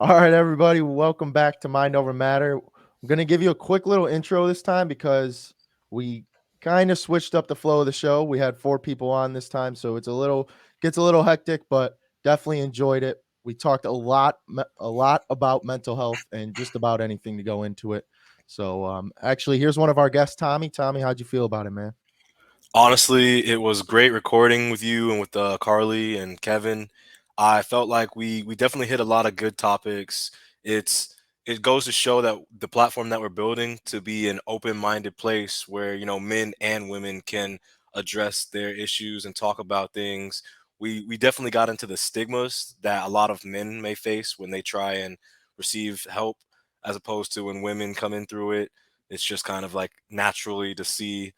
All right, everybody, welcome back to Mind Over Matter. I'm going to give you a quick little intro this time because we kind of switched up the flow of the show. We had four people on this time, so gets a little hectic, but definitely enjoyed it. We talked a lot about mental health and just about anything to go into it. So, actually, here's one of our guests, Tommy. Tommy, how'd you feel about it, man? Honestly, it was great recording with you and with Carly and Kevin. I felt like we definitely hit a lot of good topics. It's it goes to show that the platform that we're building to be an open-minded place where, men and women can address their issues and talk about things. We definitely got into the stigmas that a lot of men may face when they try and receive help, as opposed to when women come in through it. It's just kind of like naturally to see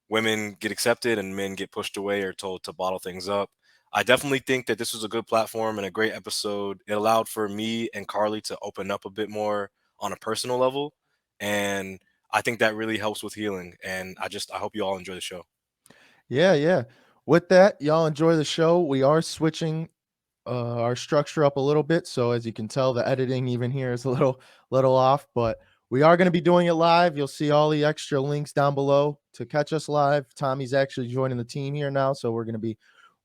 women get accepted and men get pushed away or told to bottle things up. I definitely think that this was a good platform and a great episode. It allowed for me and Carly to open up a bit more on a personal level. And I think that really helps with healing. And I hope you all enjoy the show. Yeah, yeah. With that, y'all enjoy the show. We are switching our structure up a little bit. So as you can tell, the editing even here is a little off, but we are going to be doing it live. You'll see all the extra links down below to catch us live. Tommy's actually joining the team here now, so we're going to be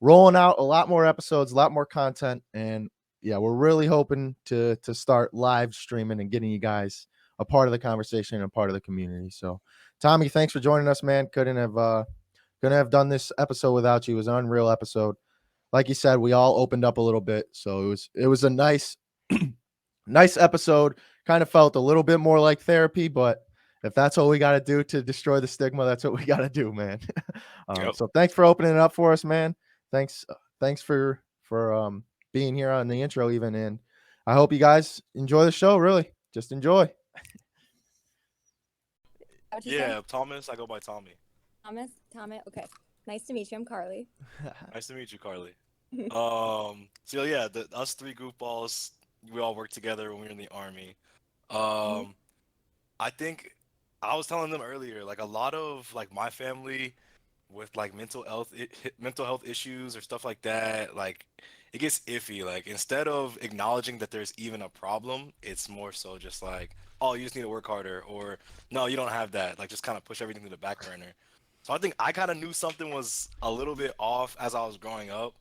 rolling out a lot more episodes, a lot more content, and yeah, we're really hoping to start live streaming and getting you guys a part of the conversation and a part of the community. So, Tommy, thanks for joining us, man. Couldn't have done this episode without you. It was an unreal episode. Like you said, we all opened up a little bit, so it was a nice episode. Kind of felt a little bit more like therapy, but if that's what we got to do to destroy the stigma, that's what we got to do, man. Yep. So thanks for opening it up for us, man. Thanks for being here on the intro, even, and I hope you guys enjoy the show. Really, just enjoy. What you said? Yeah, Thomas, I go by Tommy. Thomas. Okay. Nice to meet you. I'm Carly. Nice to meet you, Carly. So yeah, us three goofballs, we all worked together when we were in the army. Mhm. Um, I think I was telling them earlier, like a lot of like my family with like mental health issues or stuff like that, like it gets iffy. Like instead of acknowledging that there's even a problem, it's more so just like, oh, you just need to work harder, or no, you don't have that. Like just kind of push everything to the back burner. So I think I kind of knew something was a little bit off as I was growing up,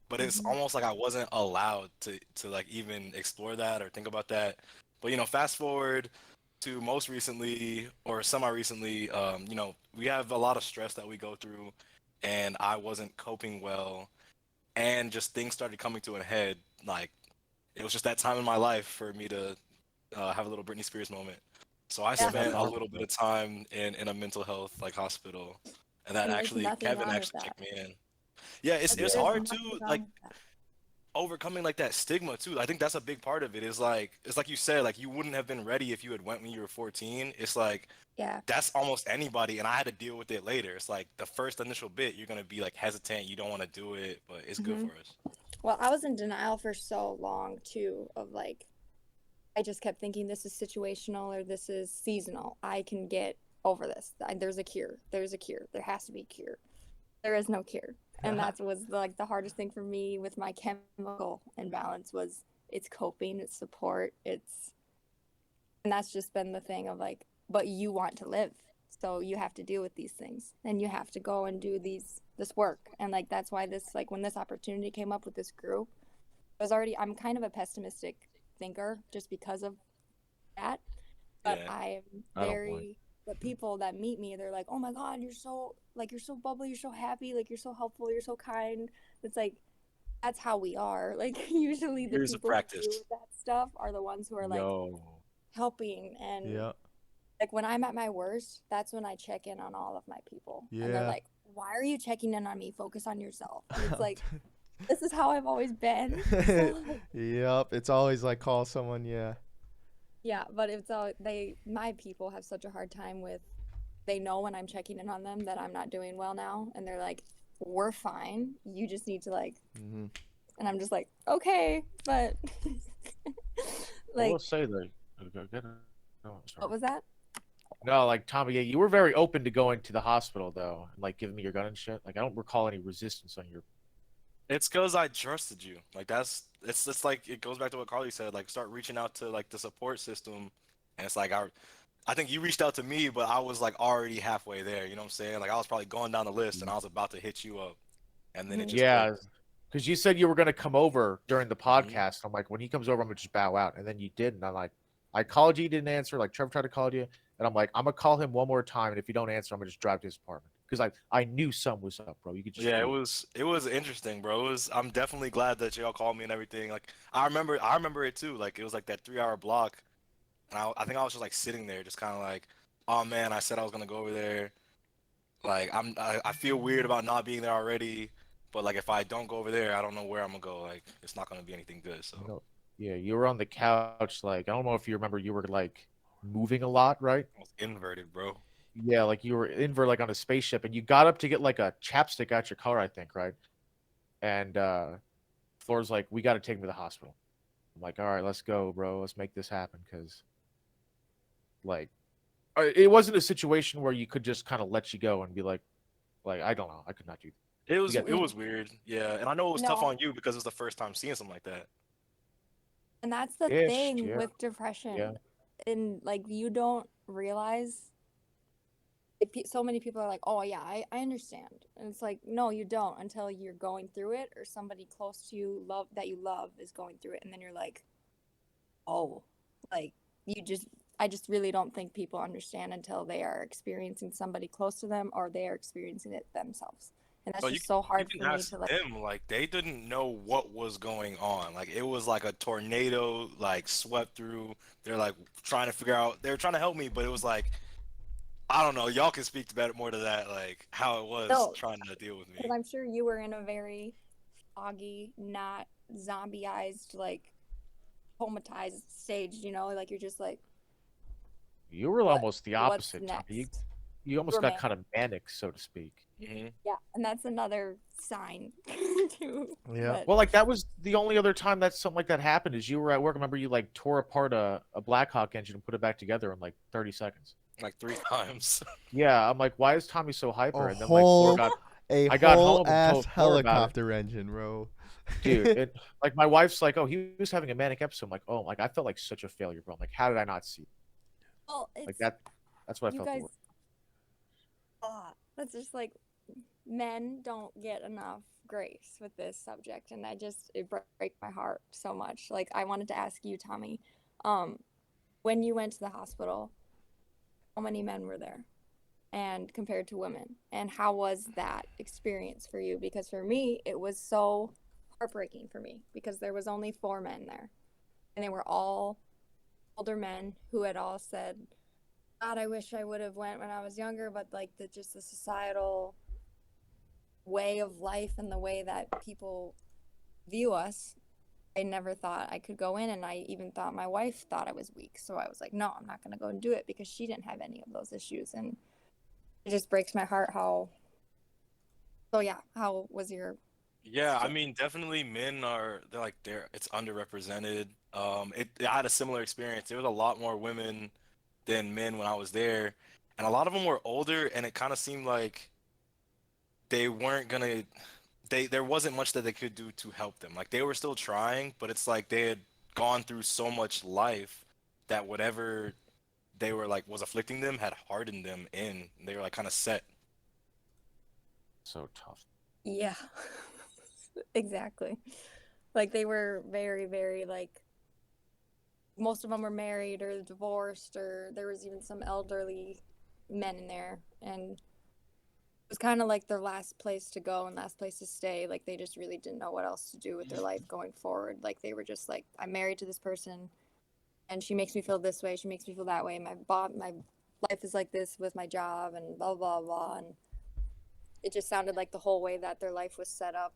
but it's Mhm. almost like I wasn't allowed to like even explore that or think about that. But fast forward to most recently or semi recently, we have a lot of stress that we go through, and I wasn't coping well, and just things started coming to a head. Like it was just that time in my life for me to have a little Britney Spears moment. So I Yeah. Yeah, that's spent a awesome, little bit man. of time in a mental health like hospital, and that And there's actually nothing Kevin wrong with actually that. kicked me in. Yeah, it's Like, it's Yeah, there's hard nothing too. Like wrong with that. overcoming like that stigma too. I think that's a big part of it. Is like it's like you said, like you wouldn't have been ready if you had went when you were 14. It's like Yeah. that's almost anybody, and I had to deal with it later. It's like the first initial bit you're gonna be like hesitant, you don't want to do it, but it's good hmm for us. Well, I was in denial for so long too, of like, I just kept thinking this is situational or this is seasonal. I can get over this. There's a cure. There's a cure. There has to be a cure. There is no cure. And that was like the hardest thing for me with my chemical imbalance was it's coping, it's support, and that's just been the thing of like, but you want to live, so you have to deal with these things and you have to go and do this work. And like that's why this, like when this opportunity came up with this group, I'm kind of a pessimistic thinker just because of that, but Yeah. I am I don't blame. very, but people that meet me, they're like, oh my god, you're so, like, you're so bubbly, you're so happy, like you're so helpful, you're so kind. It's like that's how we are. Like usually the Years of people who deal practice. with that stuff are the ones who are like Yo, helping. And yeah, like when I'm at my worst, that's when I check in on all of my people. And they're yeah. like, why are you checking in on me? Focus on yourself. And it's like, this is how I've always been. So like, Yep, it's always like call someone. Yeah, yeah, but it's all my people have such a hard time with, they know when I'm checking in on them that I'm not doing well now. And they're like, we're fine. You just need to like, hmm and I'm just like, okay, but I will like, say that. Oh, sorry. what was that? No, like Tommy, yeah, you were very open to going to the hospital though, and like giving me your gun and shit. Like I don't recall any resistance on your It's because I trusted you. Like it's like it goes back to what Carly said. Like start reaching out to like the support system, and it's like I think you reached out to me, but I was like already halfway there. You know what I'm saying? Like I was probably going down the list, and I was about to hit you up, and then it Mhm. just Yeah, clicked. because you said you were gonna come over during the Hmm. podcast. I'm like, when he comes over, I'm gonna just bow out, and then you did, and I'm like, I called you, you didn't answer. Like Trevor tried to call you, and I'm like, I'm gonna call him one more time, and if you don't answer, I'm gonna just drive to his apartment because I knew something was up, bro. You could just Yeah, feel it. it was interesting, bro. It was I'm definitely glad that y'all called me and everything. Like I remember it too. Like it was like that 3 hour block, and I think I was just like sitting there, just kind of like, oh man, I said I was gonna go over there. Like I feel weird about not being there already, but like if I don't go over there, I don't know where I'm gonna go. Like it's not gonna be anything good. So You know, yeah, you were on the couch, like I don't know if you remember, you were like moving a lot, right? I was inverted, bro. Yeah, like you were invert like on a spaceship, and you got up to get like a chapstick out your car, I think, right? And Floor's like, we got to take him to the hospital. I'm like, all right, let's go, bro. Let's make this happen, because like it wasn't a situation where you could just kind of let you go and be like I don't know, I could not do. We got It was weird, yeah. And I know it was tough No, on you because it was the first time seeing something like that. and that's the ish, thing yeah, with yeah. depression. And like you don't realize so many people are like, "Oh yeah, I understand." And it's like, "No, you don't until you're going through it or somebody close to you you love is going through it." And then you're like, "Oh." Like you just I just really don't think people understand until they are experiencing somebody close to them or they are experiencing it themselves. And that's But just so you hard can for me ask to like them, like they didn't know what was going on. Like it was like a tornado like swept through. They're like trying to figure out. They're trying to help me, but it was like I don't know. Y'all can speak to better more to that, like how it was no, trying to deal with because me. I'm sure you were in a very foggy, not zombieized, like comatized stage, like you're just like, You were what almost the what's opposite, Tommy. next? You You almost were got man. kind of manic, so to speak. Hmm. Yeah, and that's another sign too. Yeah. But Well, like that was the only other time that something like that happened is you were at work. Remember, you like tore apart a Blackhawk engine and put it back together in like 30 seconds. Like 3 times. Yeah, I'm like, why is Tommy so A hyper? And then like Floor whole got, a I got whole home and ass told Floor about it, helicopter engine, bro. dude. It like my wife's like, oh, he was having a manic episode. I'm like, oh, like I felt like such a failure, bro. I'm like, how did I not see? well, Like it's that. That's what I you felt the guys. worst. That's just like men don't get enough grace with this subject, and it breaks my heart so much. Like I wanted to ask you, Tommy, um, when you went to the hospital, how many men were there? And compared to women, and how was that experience for you? Because for me it was so heartbreaking for me because there was only 4 men there, and they were all older men who had all said, God, I wish I would have went when I was younger, but like the societal way of life and the way that people view us, I never thought I could go in. And I even thought my wife thought I was weak, so I was like, no, I'm not going to go and do it because she didn't have any of those issues. And it just breaks my heart how So yeah, how was your Yeah, I experience? mean, definitely men are they're it's underrepresented. I had a similar experience. There was a lot more women than men when I was there, and a lot of them were older, and it kind of seemed like they weren't gonna there wasn't much that they could do to help them. Like they were still trying, but it's like they had gone through so much life that whatever they were like was afflicting them had hardened them in. They were like kind of set. So tough. Yeah, exactly. Like they were very, very like most of them were married or divorced, or there was even some elderly men in there, and it was kind of like their last place to go and last place to stay. Like they just really didn't know what else to do with their life going forward. Like they were just like, I'm married to this person, and she makes me feel this way. She makes me feel that way. My life is like this with my job, and blah blah blah. And it just sounded like the whole way that their life was set up,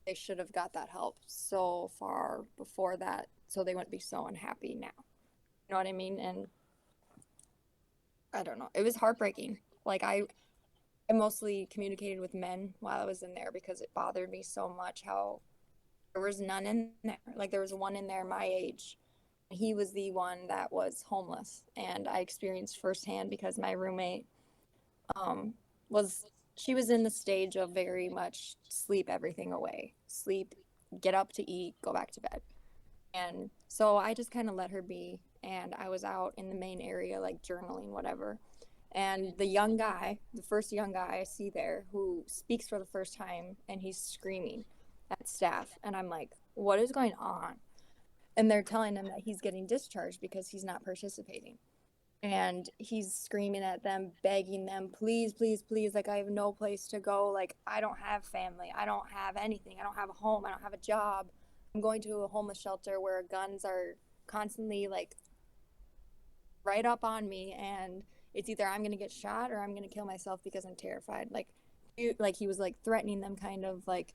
they should have got that help so far before that, so they wouldn't be so unhappy now. You know what I mean? And I don't know. It was heartbreaking. Like I mostly communicated with men while I was in there because it bothered me so much how there was none in there. Like there was one in there my age. He was the one that was homeless, and I experienced firsthand because my roommate was she was in the stage of very much sleep everything away. Sleep, get up to eat, go back to bed. And so I just kind of let her be. And I was out in the main area, like journaling, whatever. And the first young guy I see there who speaks for the first time, and he's screaming at staff. And I'm like, what is going on? And they're telling him that he's getting discharged because he's not participating. And he's screaming at them, begging them, please, please, please, like, I have no place to go. Like, I don't have family. I don't have anything. I don't have a home. I don't have a job. I'm going to a homeless shelter where guns are constantly, like, right up on me. And it's either I'm going to get shot or I'm going to kill myself because I'm terrified. Like, he was, like, threatening them kind of, like,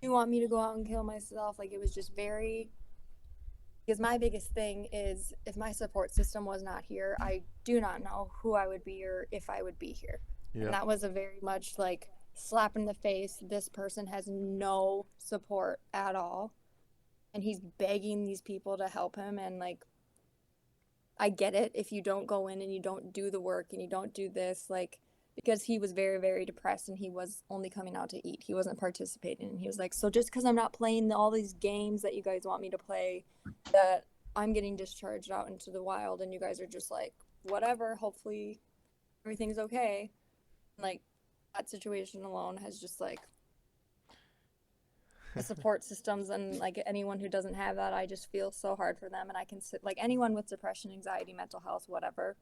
you want me to go out and kill myself? Like, it was just very... Because my biggest thing is if my support system was not here, I do not know who I would be or if I would be here. Yeah. And that was a very much like slap in the face. This person has no support at all. And he's begging these people to help him. And like, I get it if you don't go in and you don't do the work and you don't do this, like, because he was very, very depressed and he was only coming out to eat. He wasn't participating. And he was like, so just because I'm not playing all these games that you guys want me to play, that I'm getting discharged out into the wild and you guys are just like, whatever, hopefully everything's okay. Like, that situation alone has just like the support systems, and like anyone who doesn't have that, I just feel so hard for them. And I can sit like anyone with depression, anxiety, mental health, whatever,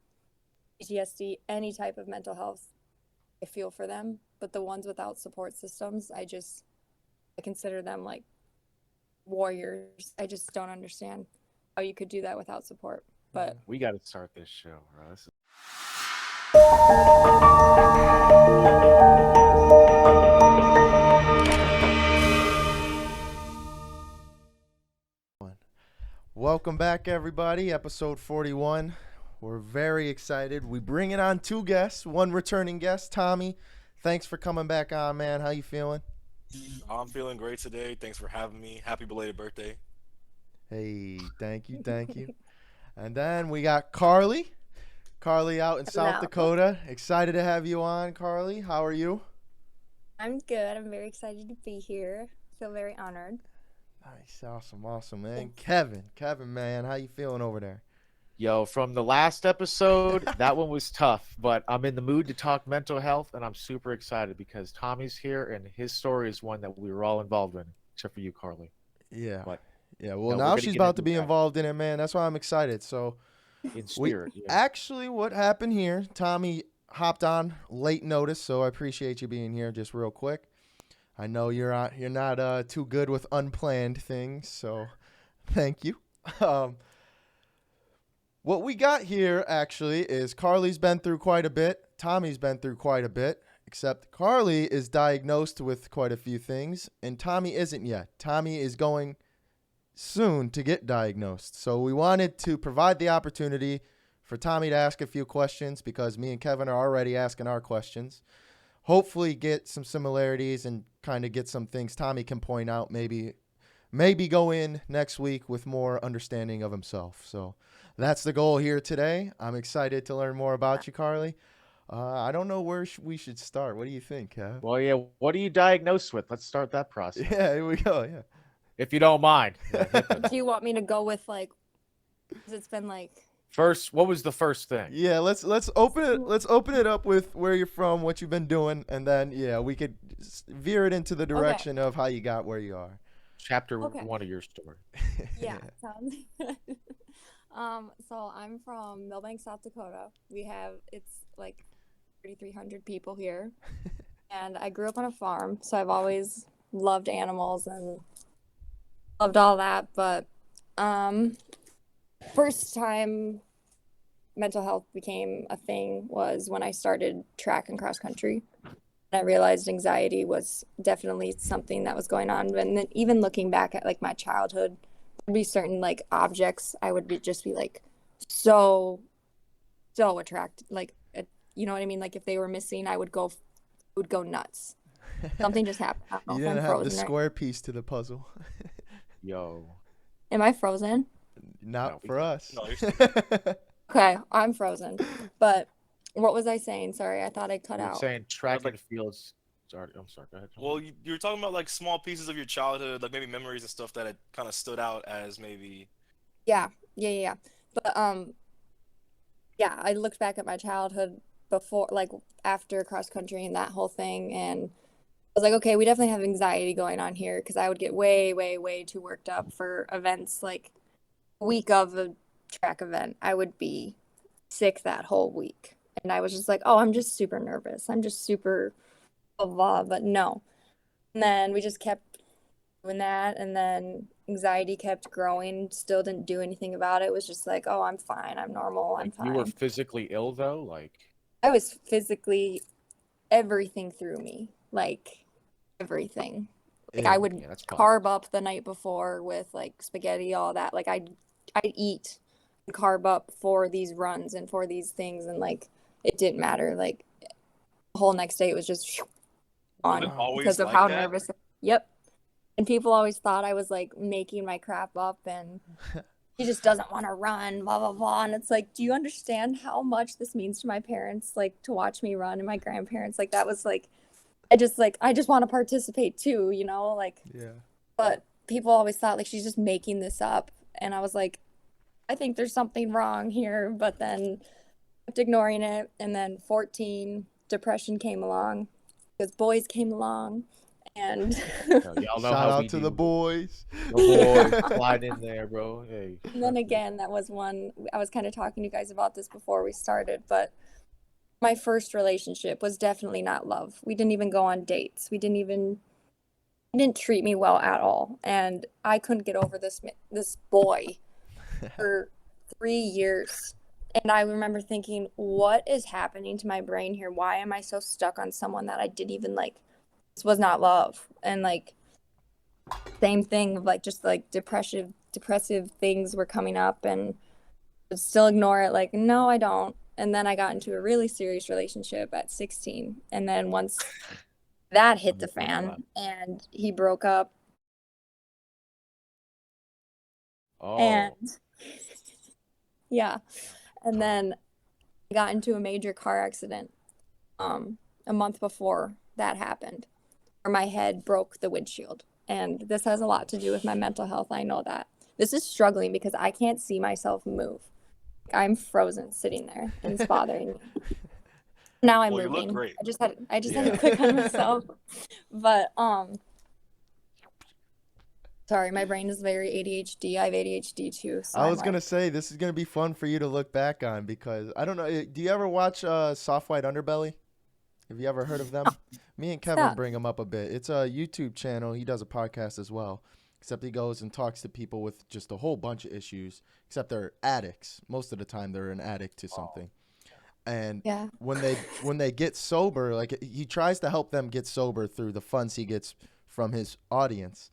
PTSD, any type of mental health, I feel for them. But the ones without support systems, I consider them like warriors. I just don't understand how you could do that without support. But We got to start this show, bro. This is... Welcome back, everybody. Episode 41. We're very excited. We bring it on 2 guests, 1 returning guest, Tommy. Thanks for coming back on, man. How you feeling? I'm feeling great today. Thanks for having me. Happy belated birthday. Hey, thank you, thank you. And then we got Karlee. Karlee out in South Hello. Dakota. Excited to have you on, Karlee. How are you? I'm good. I'm very excited to be here. Feel very honored. Nice, awesome, man. Kevin, man, how you feeling over there? Yo, from the last episode, that one was tough, but I'm in the mood to talk mental health, and I'm super excited because Tommy's here, and his story is one that we were all involved in, except for you, Karlee. Yeah. But Yeah, well, no, we're now gonna she's get about into to be that. involved in it, man. That's why I'm excited. So, In spirit, yeah. actually, what happened here, Tommy hopped on late notice, so I appreciate you being here just real quick. I know you're not too good with unplanned things, so thank you. What we got here, actually, is Karlee's been through quite a bit. Tommy's been through quite a bit, except Karlee is diagnosed with quite a few things, and Tommy isn't yet. Tommy is going soon to get diagnosed. So we wanted to provide the opportunity for Tommy to ask a few questions because me and Kevin are already asking our questions. Hopefully get some similarities and kind of get some things Tommy can point out, maybe go in next week with more understanding of himself. So that's the goal here today. I'm excited to learn more about you, Karlee. I don't know where we should start. What do you think, Kev? Well, yeah, what are you diagnosed with? Let's start that process. Yeah, here we go. Yeah. If you don't mind. Yeah, hit the- Do you want me to go with like, 'cause it's been like, First, what was the first thing? Yeah, let's open it. Let's open it up with where you're from, what you've been doing, and then we could veer it into the direction of how you got where you are. Chapter Okay. 1 of your story. yeah, sounds good. So I'm from Millbank, South Dakota. It's like 3,300 people here. And I grew up on a farm, so I've always loved animals and loved all that. But first time mental health became a thing was when I started track and cross country. And I realized anxiety was definitely something that was going on. And then even looking back at like my childhood, there'd be certain like objects I would just be like so attracted, like you know what I mean? Like if they were missing, I would go nuts. Something just happened. I don't know You if I'm didn't have the frozen right- square piece to the puzzle. Yo. Am I frozen? Not No, we for can't. us. No, you're Okay, I'm frozen. But What was I saying? Sorry, I thought I cut You were out. saying track like- and fields. Sorry, I'm sorry. Go ahead. Well, you were talking about like small pieces of your childhood, like maybe memories and stuff that had kind of stood out as maybe. Yeah. But yeah, I looked back at my childhood before, like after cross country and that whole thing, and I was like, okay, we definitely have anxiety going on here because I would get way, way, way too worked up for events. Like a week of a track event, I would be sick that whole week, and I was just like, oh, I'm just super nervous. I'm just super blah blah. But no, and then we just kept doing that, and then anxiety kept growing. Still didn't do anything about it. It was just like, oh, I'm fine. I'm normal. I'm Like, you were fine. physically ill though, like. I was physically everything through me, like everything. Like I Ew. would Yeah, that's probably. carb up the night before with like spaghetti, all that. Like I'd eat and carb up for these runs and for these things, and like it didn't matter. Like the whole next day it was just Was it on always because of like how that? nervous. Yep. And people always thought I was like making my crap up and he just doesn't want to run, blah blah blah. And it's like, do you understand how much this means to my parents, like to watch me run, and my grandparents? Like that was like I just want to participate too, you know, like. Yeah. But people always thought like she's just making this up, and I was like, I think there's something wrong here. But then kept ignoring it, and then 14 depression came along because boys came along, and Y'all know Shout how out we to do. the boys. The boys slide in there, bro. Hey. and then again that was one I was kind of talking to you guys about this before we started, but my first relationship was definitely not love. We didn't even go on dates. We didn't even he didn't treat me well at all, and I couldn't get over this boy for 3 years. And I remember thinking, what is happening to my brain here? Why am I so stuck on someone that I didn't even like? This was not love. And like same thing of like just like depressive things were coming up, and would still ignore it like, no, I don't. And then I got into a really serious relationship at 16. And then once that hit the fan and he broke up, Oh. and yeah, and then I got into a major car accident a month before that happened, where my head broke the windshield. And this has a lot to do with my mental health. I know that. This is struggling because I can't see myself move. I'm frozen sitting there and it's bothering me. Now I'm Well, you look moving. great. I just had Yeah. to click on myself. But sorry, my brain is very ADHD. I have ADHD too. So I I'm was gonna like, say this is gonna be fun for you to look back on because I don't know. Do you ever watch Soft White Underbelly? Have you ever heard of them? Me and Kevin that? bring them up a bit. It's a YouTube channel. He does a podcast as well. Except he goes and talks to people with just a whole bunch of issues. Except they're addicts. Most of the time, they're an addict to something. And Yeah. when they get sober, like he tries to help them get sober through the funds he gets from his audience.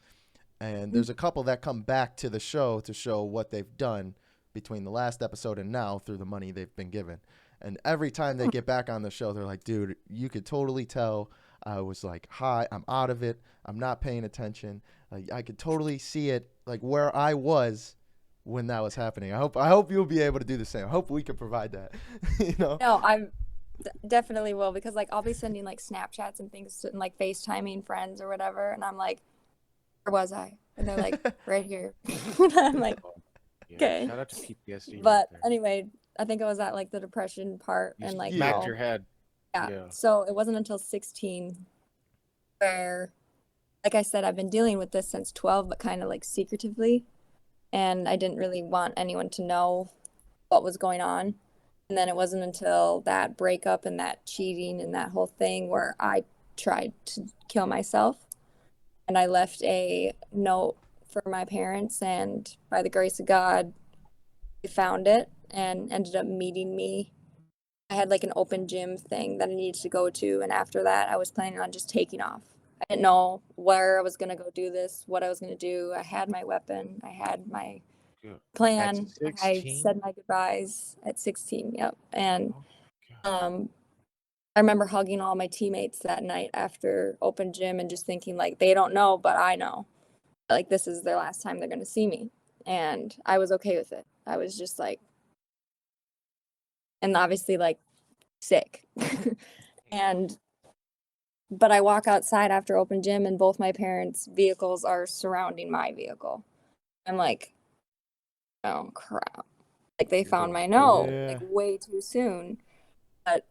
And there's a couple that come back to the show to show what they've done between the last episode and now through the money they've been given. And every time they get back on the show, they're like, dude, you could totally tell I was like, hi, I'm out of it. I'm not paying attention. Like, I could totally see it, like where I was when that was happening. I hope you'll be able to do the same. I hope we can provide that. You know? No, definitely will, because like I'll be sending like Snapchats and things and like FaceTiming friends or whatever, and I'm like, where was I? And they're like, right here. And I'm like, Yeah, okay. shout out to PTSD. But right there. anyway, I think it was at like the depression part You and like Yeah. smacked how- your head. yeah. Yeah. So it wasn't until 16 where, like I said, I've been dealing with this since 12, but kind of like secretively. And I didn't really want anyone to know what was going on. And then it wasn't until that breakup and that cheating and that whole thing where I tried to kill myself. And I left a note for my parents, and by the grace of God, they found it and ended up meeting me. I had like an open gym thing that I needed to go to, and after that, I was planning on just taking off. I didn't know where I was gonna go do this, what I was gonna do. I had my weapon, I had my Good. plan. At I 16? said my goodbyes at 16. Yep. And Oh, I remember hugging all my teammates that night after open gym and just thinking like they don't know, but I know. Like this is their last time they're gonna see me. And I was okay with it. I was just like, and obviously like sick. And but I walk outside after open gym and both my parents' vehicles are surrounding my vehicle. I'm like, oh crap. Like they found my note like Yeah. way too soon. But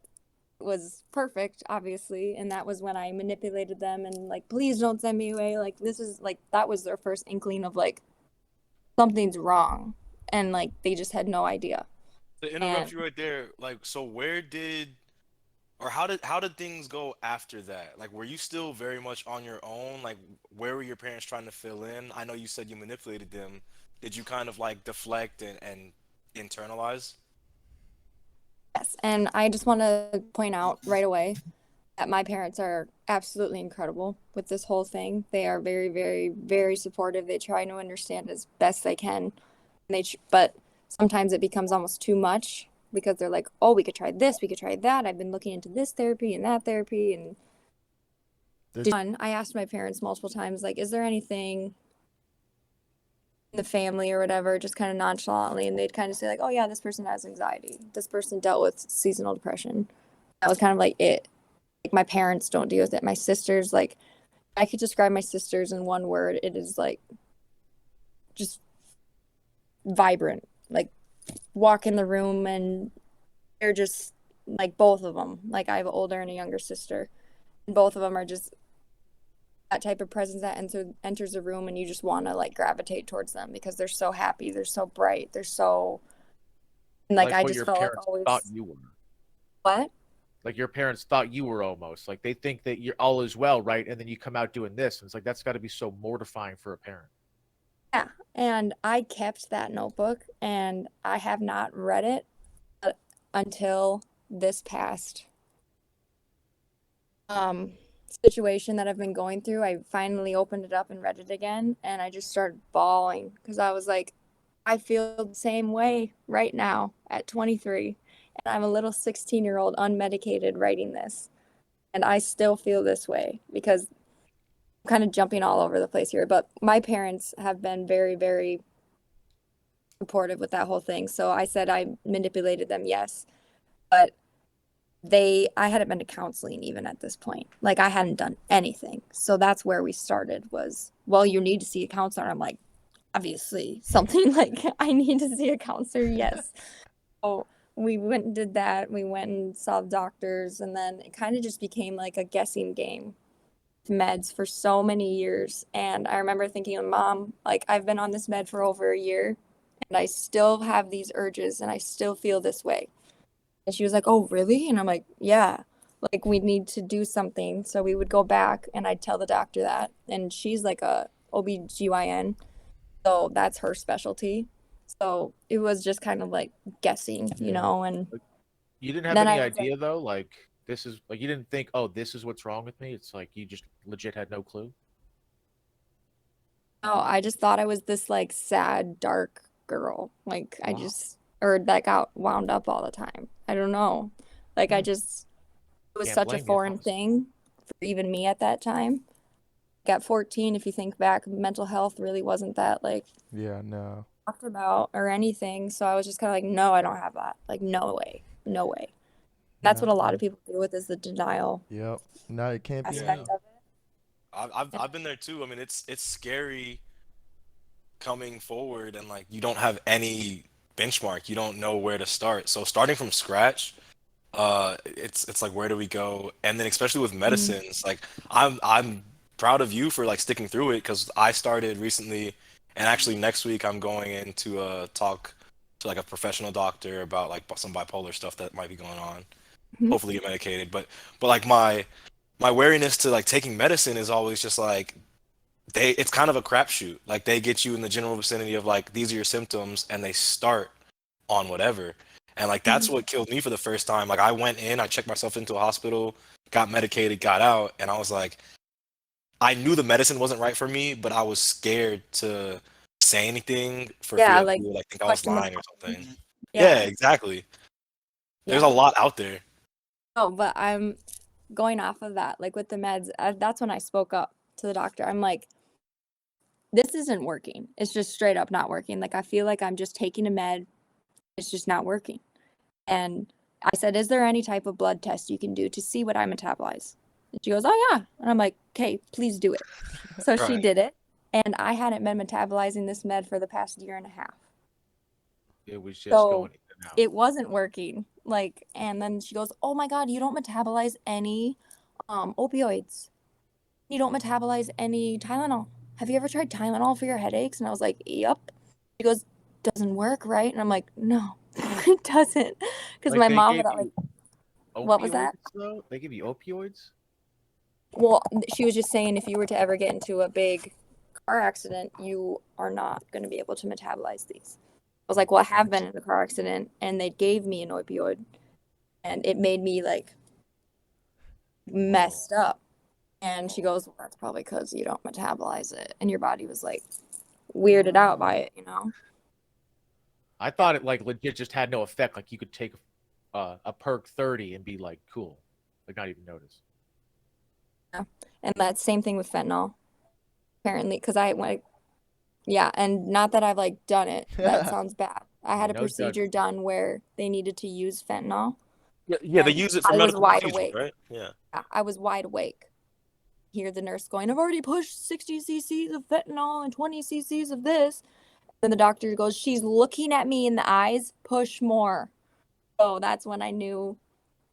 it was perfect, obviously. And that was when I manipulated them and like, please don't send me away. Like this is like that was their first inkling of like something's wrong. And like they just had no idea. To interrupt And you right there, like, so where did or how did things go after that? Like, were you still very much on your own? Like, where were your parents trying to fill in? I know you said you manipulated them. Did you kind of like deflect and internalize? yes, and I just want to point out right away that my parents are absolutely incredible with this whole thing. They are very, very, very supportive. They try to understand as best they can. But sometimes it becomes almost too much because they're like, "Oh, we could try this, we could try that. I've been looking into this therapy and that therapy." And This I asked my parents multiple times, like, "Is there anything in the family or whatever?" Just kind of nonchalantly, and they'd kind of say like, "Oh yeah, this person has anxiety. This person dealt with seasonal depression." That was kind of like it. Like my parents don't deal with it. My sisters, like I could describe my sisters in one word. It is like just vibrant. Like walk in the room and they're just like both of them. Like I have an older and a younger sister. And both of them are just that type of presence that enters a room and you just want to like gravitate towards them because they're so happy, they're so bright, they're so and like Like I what just your felt like parents thought always you were. what? Like your parents thought you were almost. Like they think that you're all is well, right? And then you come out doing this. And it's like that's got to be so mortifying for a parent. Yeah. And I kept that notebook and I have not read it until this past um situation that I've been going through. I finally opened it up and read it again and I just started bawling because I was like, I feel the same way right now at 23 and I'm a little 16-year-old unmedicated writing this and I still feel this way because I'm kind of jumping all over the place here, but my parents have been very, very supportive with that whole thing. So I said I manipulated them, yes, but I hadn't been to counseling even at this point. Like I hadn't done anything. So that's where we started was, well, you need to see a counselor. I'm like, obviously something like I need to see a counselor. Yes. So we went and did that. We went and saw the doctors and then it kind of just became like a guessing game with meds for so many years. And I remember thinking, Mom, like I've been on this med for over a year and I still have these urges and I still feel this way. And she was like, "Oh, really?" And I'm like, "Yeah, like we need to do something." So we would go back and I'd tell the doctor that. And she's like a OBGYN, so that's her specialty. So it was just kind of like guessing, you Yeah. know, and Like, you didn't have then any I was like, idea though, like this is like you didn't think, oh, this is what's wrong with me. It's like you just legit had no clue. "No, I just thought I was this like sad, dark girl. Like I Wow. just or that got wound up all the time. I don't know. Like I Hmm. just it was Can't such a blame you, foreign honestly. thing for even me at that time. At 14, if you think back, mental health really wasn't that like Yeah, no. talked about or anything. So I was just kind of like, no, I don't have that. Like, no way, no way. That's No. what a lot of And people deal with is the denial yep. No, it can't be Yeah, aspect me. of it. I've been there too. I mean, it's scary coming forward and like you don't have any benchmark. You don't know where to start. So starting from scratch, it's like where do we go? And then especially with Mm. medicines, like I'm proud of you for like sticking through it because I started recently, and actually next week I'm going in to talk to like a professional doctor about like some bipolar stuff that might be going on. Mhm. Hopefully get medicated, but like my wariness to like taking medicine is always just like it's kind of a crapshoot. Like they get you in the general vicinity of like these are your symptoms, and they start on whatever. And like that's Mhm. what killed me for the first time. Like I went in, I checked myself into a hospital, got medicated, got out, and I was like, I knew the medicine wasn't right for me, but I was scared to say anything for fear Yeah, that like people would like think I was question the lying or problem. something. Yeah, Yeah, exactly. There's a yeah. lot out there. Oh, but I'm going off of that. Like with the meds, that's when I spoke up to the doctor. I'm like, this isn't working. It's just straight up not working. Like I feel like I'm just taking a med. It's just not working. And I said, is there any type of blood test you can do to see what I metabolize? And she goes, oh, yeah. And I'm like, okay, please do it. So she Right. did it. And I hadn't been metabolizing this med for the past year and a half. It was just So going in and out. it wasn't working. Like, and then she goes, oh my God, you don't metabolize any opioids. You don't metabolize any Tylenol. Have you ever tried Tylenol for your headaches? And I was like, yep. She goes, doesn't work, right? And I'm like, no, it doesn't. Because Like, my they mom gave would you like, what was that? opioids, though? They give you opioids? Well, she was just saying if you were to ever get into a big car accident, you are not going to be able to metabolize these. I was like, well, I have been in a car accident, and they gave me an opioid, and it made me like messed up. And she goes, well, that's probably because you don't metabolize it, and your body was like weirded out by it, you know? I thought it like legit just had no effect. Like you could take a perk 30 and be like cool, like not even notice. And that same thing with fentanyl, apparently, because I went, yeah, and not that I've like done it. That sounds bad. I had a No procedure done where they needed to use fentanyl. Yeah, they And use it for I was medical wide procedures, awake. right? Yeah. I was wide awake. Hear the nurse going, I've already pushed 60 cc's of fentanyl and 20 cc's of this. Then the doctor goes, she's looking at me in the eyes, push more. So that's when I knew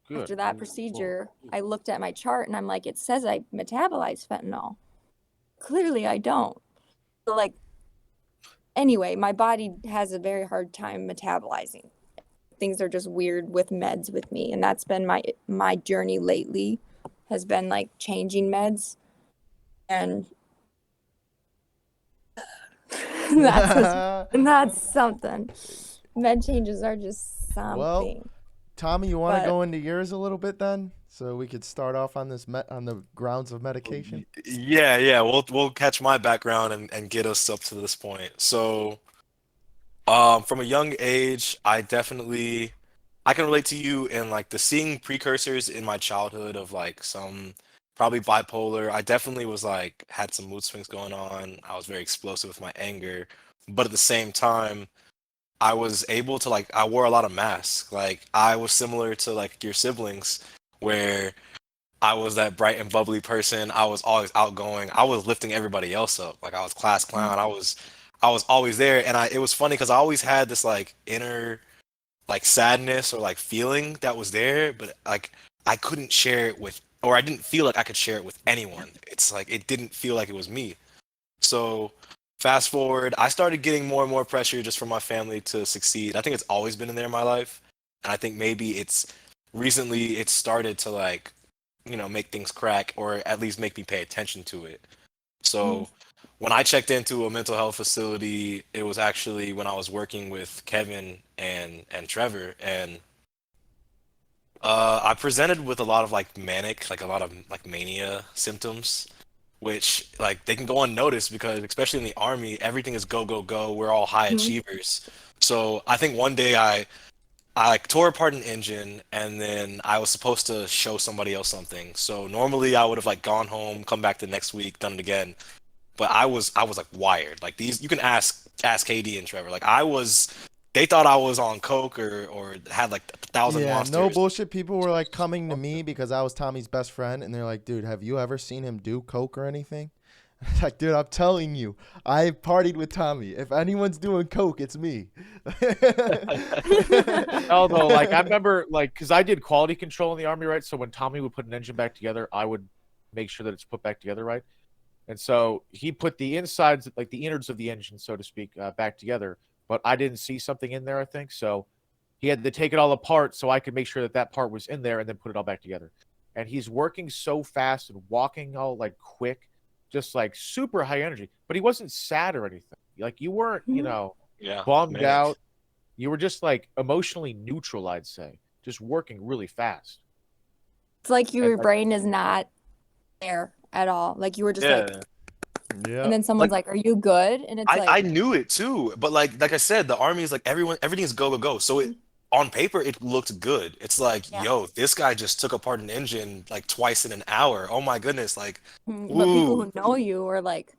Good. after that procedure, I looked at my chart and I'm like, it says I metabolize fentanyl. Clearly I don't. So like, anyway, my body has a very hard time metabolizing. Things are just weird with meds with me, and that's been my journey lately, has been like changing meds, and that's something. Med changes are just something. Well, Tommy, you want to But- go into yours a little bit then, so we could start off on this on the grounds of medication. Yeah. We'll catch my background and get us up to this point. So, from a young age, I can relate to you in like the seeing precursors in my childhood of like some probably bipolar. I definitely was like had some mood swings going on. I was very explosive with my anger, but at the same time, I was able to like I wore a lot of masks. Like I was similar to like your siblings, where I was that bright and bubbly person. I was always outgoing. I was lifting everybody else up. Like I was class clown. I was always there, and it was funny because I always had this like inner like sadness or like feeling that was there, but like I couldn't share it with, or I didn't feel like I could share it with anyone. It's like it didn't feel like it was me. So fast forward, I started getting more and more pressure just from my family to succeed. I think it's always been in there in my life, and I think maybe it's started to like make things crack or at least make me pay attention to it. So when I checked into a mental health facility, it was actually when I was working with Kevin and Trevor, and I presented with a lot of like manic, like a lot of like mania symptoms, which like they can go unnoticed because especially in the army, everything is go go go. We're all high achievers. So I think one day I like tore apart an engine and then I was supposed to show somebody else something. So normally I would have like gone home, come back the next week, done it again. But I was like wired. Like these, you can ask KD and Trevor. Like they thought I was on coke or had like 1,000 Yeah, monsters. no bullshit. People were like coming to me because I was Tommy's best friend, and they're like, "Dude, have you ever seen him do coke or anything?" Like, dude, I'm telling you, I partied with Tommy. If anyone's doing coke, it's me. Although, like, I remember, like, because I did quality control in the army, right? So when Tommy would put an engine back together, I would make sure that it's put back together, right? And so he put the insides, like the innards of the engine, so to speak, back together. But I didn't see something in there, I think. So he had to take it all apart so I could make sure that that part was in there and then put it all back together. And he's working so fast and walking all like quick, just like super high energy. But he wasn't sad or anything. Like you weren't, Yeah, bummed manic. out. You were just like emotionally neutral, I'd say, just working really fast. It's like your And, like, brain is not there at all. Like you were just like, Yeah. and then someone's like, "Are you good?" And it's I like, knew it too, but like I said, the army is like everything is go go go. So on paper it looked good. It's like, Yeah. yo, this guy just took apart an engine like twice in an hour. Oh my goodness, like, but people ooh. who know you are like,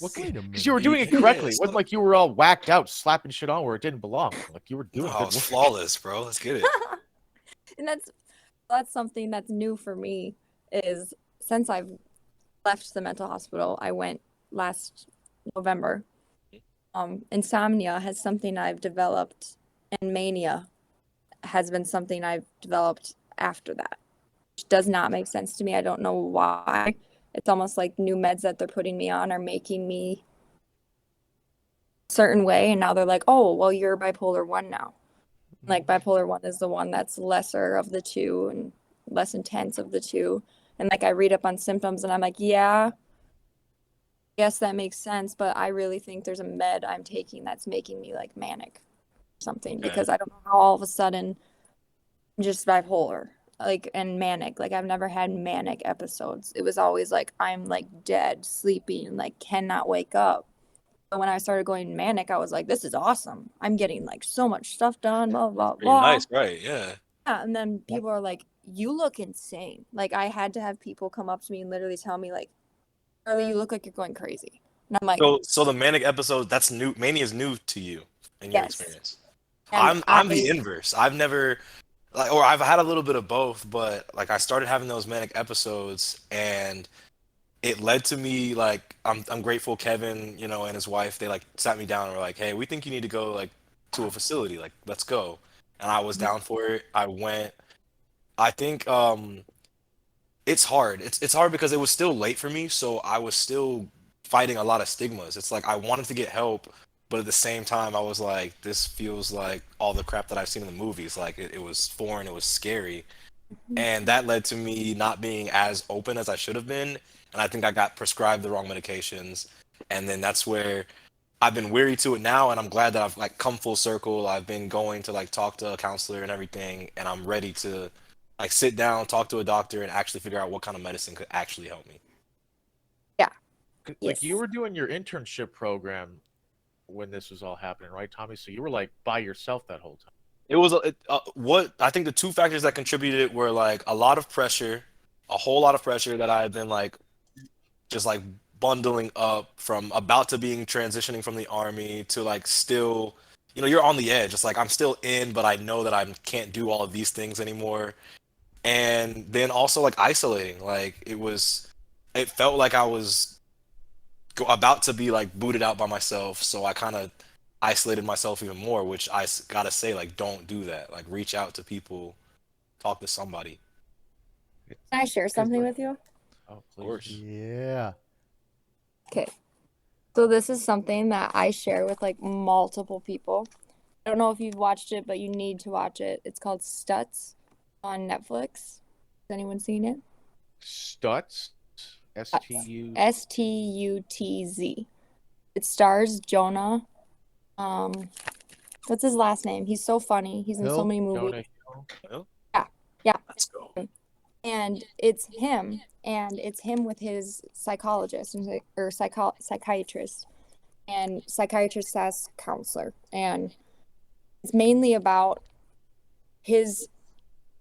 Wait a minute. because you were doing it correctly. It wasn't like you were all whacked out, slapping shit on where it didn't belong. Like you were doing No, I good was work. flawless, bro. Let's get it. And that's something that's new for me is since I've left the mental hospital, I went last November. Insomnia has something I've developed, and mania has been something I've developed after that, which does not make sense to me. I don't know why. It's almost like new meds that they're putting me on are making me a certain way, and now they're like, oh, well, you're bipolar 1 now. Like bipolar 1 is the one that's lesser of the two and less intense of the two. And like I read up on symptoms and I'm like, yeah, yes, that makes sense, but I really think there's a med I'm taking that's making me like manic or something Okay. because I don't know how all of a sudden I'm just bipolar like and manic. Like I've never had manic episodes. It was always like I'm like dead, sleeping, like cannot wake up. But when I started going manic, I was like, this is awesome. I'm getting like so much stuff done, blah, blah, Pretty blah. nice, right? Yeah. Yeah, and then people are like, you look insane. Like I had to have people come up to me and literally tell me like, Karlee, you look like you're going crazy. And I'm like, So the manic episode, that's new. Mania is new to you in your yes. experience. And I'm the inverse. I've never like, or I've had a little bit of both, but like I started having those manic episodes, and it led to me like I'm grateful Kevin, and his wife, they like sat me down and were like, hey, we think you need to go like to a facility, like let's go. And I was down for it. I went. I think it's hard. It's hard because it was still late for me, so I was still fighting a lot of stigmas. It's like I wanted to get help, but at the same time I was like, this feels like all the crap that I've seen in the movies. Like it was foreign, it was scary. And that led to me not being as open as I should have been. And I think I got prescribed the wrong medications. And then that's where I've been weary to it now, and I'm glad that I've like come full circle. I've been going to like talk to a counselor and everything, and I'm ready to like sit down, talk to a doctor, and actually figure out what kind of medicine could actually help me. yeah, Like yes. you were doing your internship program when this was all happening, right, Tommy? So you were like by yourself that whole time. It was what I think the two factors that contributed were like a lot of pressure, a whole lot of pressure that I had been like just like bundling up from about to being transitioning from the army to like still, you're on the edge. It's like I'm still in, but I know that I can't do all of these things anymore. And then also like isolating, like it felt like I was about to be like booted out by myself, so I kind of isolated myself even more, which gotta say, like, don't do that. Like reach out to people, talk to somebody. Can I share something with you? Oh, Of please. course. Yeah. Okay. So this is something that I share with like multiple people. I don't know if you've watched it, but you need to watch it. It's called Stutz on Netflix. Has anyone seen it? Stutz, STU. Stutz. It stars Jonah. What's his last name? He's so funny. He's in so Hill? many movies. Jonah Hill. Well, Yeah. let's go. And it's him with his psychologist or psychiatrist, and psychiatrist as counselor, and it's mainly about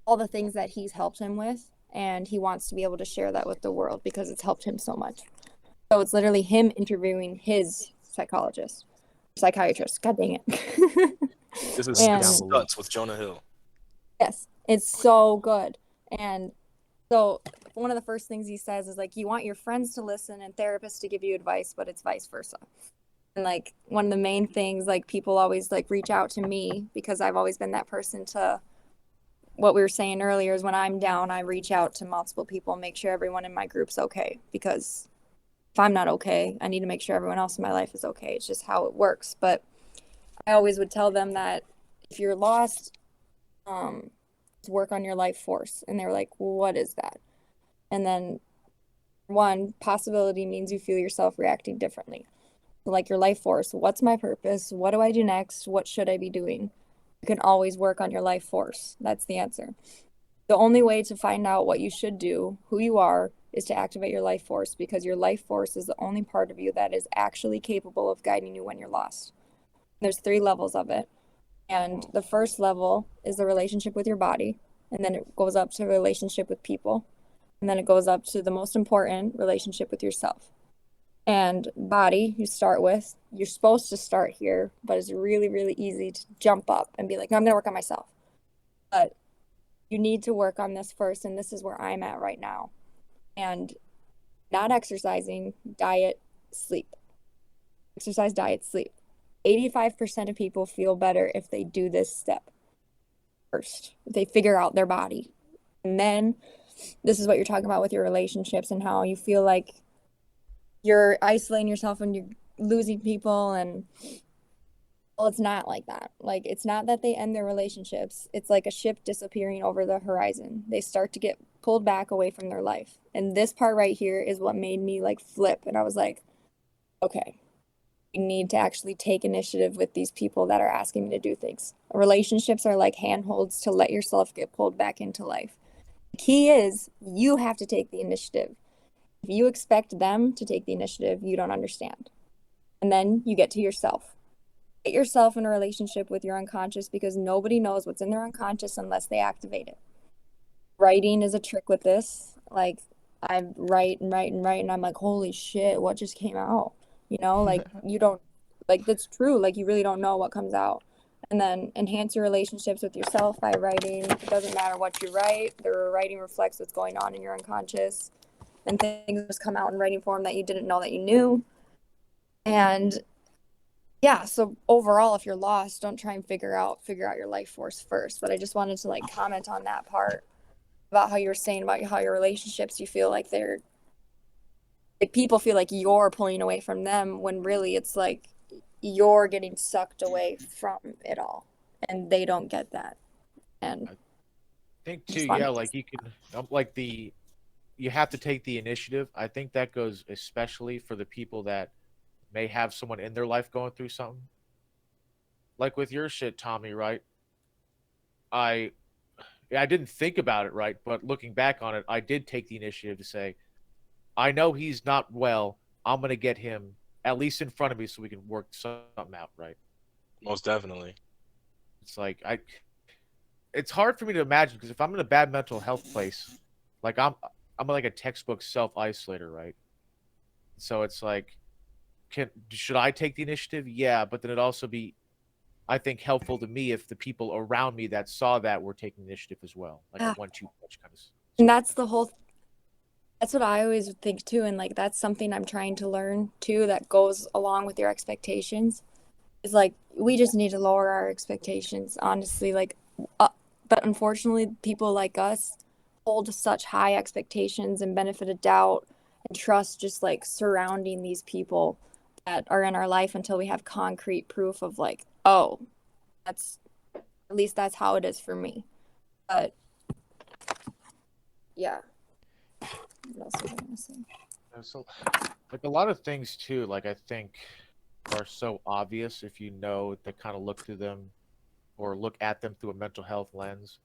all the things that he's helped him with, and he wants to be able to share that with the world because it's helped him so much. So it's literally him interviewing his psychiatrist. God dang it. This is And Stutz with Jonah Hill. yes, it's so good. And so one of the first things he says is like, you want your friends to listen and therapists to give you advice, but it's vice versa. And like one of the main things, like people always like reach out to me because I've always been that person to what we were saying earlier is when I'm down, I reach out to multiple people and make sure everyone in my group's okay. Because if I'm not okay, I need to make sure everyone else in my life is okay. It's just how it works. But I always would tell them that if you're lost, work on your life force. And they were like, well, what is that? And then one possibility means you feel yourself reacting differently. So like your life force, what's my purpose? What do I do next? What should I be doing? You can always work on your life force. That's the answer. The only way to find out what you should do, who you are, is to activate your life force, because your life force is the only part of you that is actually capable of guiding you when you're lost. There's 3 levels of it. And the first level is the relationship with your body. And then it goes up to relationship with people. And then it goes up to the most important relationship with yourself. And body, you start with, you're supposed to start here, but it's really, really easy to jump up and be like, no, I'm going to work on myself. But you need to work on this first, and this is where I'm at right now. And not exercising, diet, sleep. Exercise, diet, sleep. 85% of people feel better if they do this step first. If they figure out their body. And then this is what you're talking about with your relationships and how you feel like you're isolating yourself and you're losing people. And well, it's not like that. Like, it's not that they end their relationships. It's like a ship disappearing over the horizon. They start to get pulled back away from their life. And this part right here is what made me like flip. And I was like, okay, you need to actually take initiative with these people that are asking me to do things. Relationships are like handholds to let yourself get pulled back into life. The key is you have to take the initiative. If you expect them to take the initiative, you don't understand. And then you get to yourself. Get yourself in a relationship with your unconscious, because nobody knows what's in their unconscious unless they activate it. Writing is a trick with this. Like, I write and write and write, and I'm like, holy shit, what just came out? You know, like, you don't, like, that's true. Like, you really don't know what comes out. And then enhance your relationships with yourself by writing. It doesn't matter what you write. The writing reflects what's going on in your unconscious. And things just come out in writing form that you didn't know that you knew. And yeah, so overall, if you're lost, don't try and figure out your life force first. But I just wanted to like comment on that part about how you were saying about how your relationships, you feel like they're like, people feel like you're pulling away from them, when really it's like you're getting sucked away from it all, and they don't get that. And I think too, yeah, like you can, like you have to take the initiative. I think that goes especially for the people that may have someone in their life going through something. Like with your shit, Tommy, right? I didn't think about it, right? But looking back on it, I did take the initiative to say, I know he's not well. I'm going to get him at least in front of me so we can work something out, right? Most definitely. It's like it's hard for me to imagine, because if I'm in a bad mental health place, like I'm like a textbook self-isolator, right? So it's like, should I take the initiative? Yeah, but then it'd also be, I think, helpful to me if the people around me that saw that were taking initiative as well, like a 1-2 punch kind of. And that's that's what I always think too. And like, that's something I'm trying to learn too, that goes along with your expectations. Is like, we just need to lower our expectations, honestly. Like, but unfortunately, people like us hold such high expectations and benefit of doubt and trust just like surrounding these people that are in our life until we have concrete proof of like, oh, that's, at least that's how it is for me. But yeah. What else was I gonna say? So, like a lot of things too, like I think are so obvious if you know to kind of look through them or look at them through a mental health lens.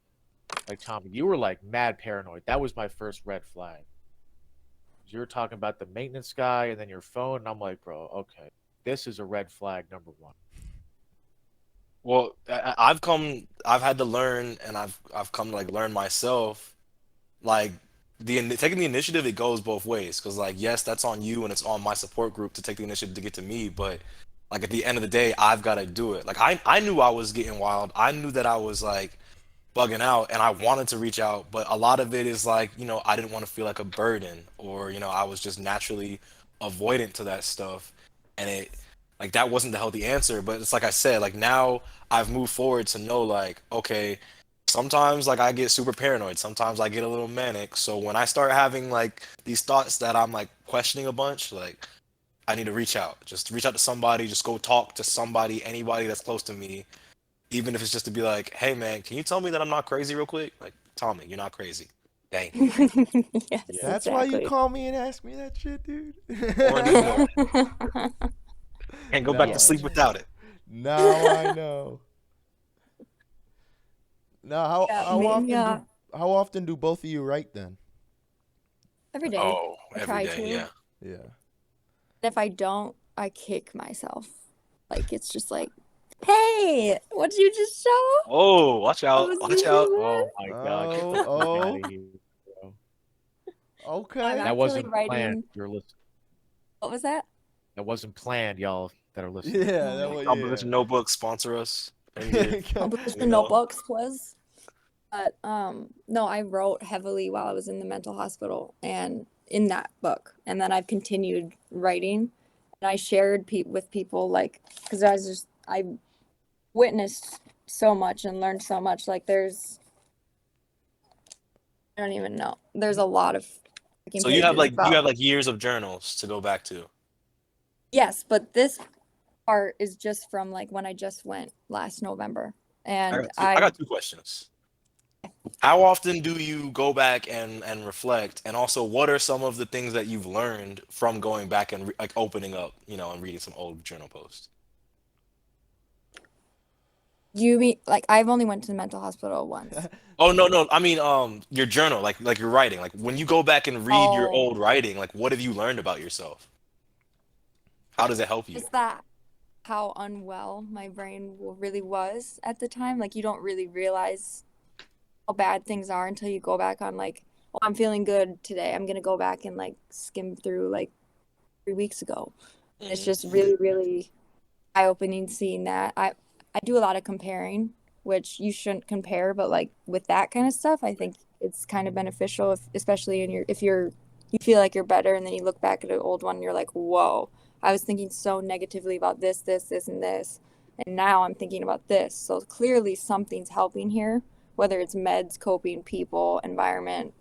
Like Tommy, you were like mad paranoid. That was my first red flag. You were talking about the maintenance guy and then your phone, and I'm like, bro, okay, this is a red flag number one. Well, I've had to learn, and I've come to like learn myself, like taking the initiative, it goes both ways. Because like, yes, that's on you, and it's on my support group to take the initiative to get to me. But like at the end of the day, I've got to do it. Like I knew I was getting wild. I knew that I was like bugging out, and I wanted to reach out, but a lot of it is like, I didn't want to feel like a burden, or I was just naturally avoidant to that stuff, and it like that wasn't the healthy answer. But it's like I said, like now I've moved forward to know, like, okay, sometimes like I get super paranoid, sometimes I get a little manic, so when I start having like these thoughts that I'm like questioning a bunch, like I need to just reach out to somebody, just go talk to somebody, anybody that's close to me, even if it's just to be like, hey man, can you tell me that I'm not crazy real quick? Like, Tommy, you're not crazy. Dang. Yes, That's why you exactly. call me and ask me that shit, dude. Or in the morning. Can't go back Now to I sleep know. without it. Now I know. Now, Yeah, yeah, how often do both of you write then? every day. Oh, I every try day, to. yeah. Yeah. If I don't, I kick myself. Like, it's just like, hey, what did you just show? Oh, watch What out, was watch you out. Oh doing? my god, get the fuck out Oh, of here, bro. I'm okay. That actually wasn't planned. writing. You're listening. What was that? That wasn't planned, y'all that are listening. Yeah, Oh, that yeah. was, Composition Notebook sponsor us. Bring it, Composition you know. notebooks, please. But no, I wrote heavily while I was in the mental hospital and in that book. And then I've continued writing and I shared with people like because I witnessed so much and learned so much. Like I don't even know. There's a lot of freaking So you have pages like about years of journals to go back to. yes, but this part is just from like when I just went last November. And I got two questions. How often do you go back and reflect? And also, what are some of the things that you've learned from going back and like opening up, and reading some old journal posts? you mean like I've only went to the mental hospital once. Oh no, no. I mean, your journal, like your writing. Like when you go back and read your Oh, old writing, like what have you learned about yourself? How does it help you? just that how unwell my brain really was at the time. Like you don't really realize how bad things are until you go back on like, oh, I'm feeling good today. I'm gonna go back and like skim through like 3 weeks ago. It's Mhm. just really, really eye-opening seeing that. I do a lot of comparing, which you shouldn't compare, but like with that kind of stuff, I think it's kind of beneficial if especially in your if you feel like you're better and then you look back at an old one and you're like, whoa, I was thinking so negatively about this, and this, and now I'm thinking about this. So clearly something's helping here, whether it's meds, coping, people, environment,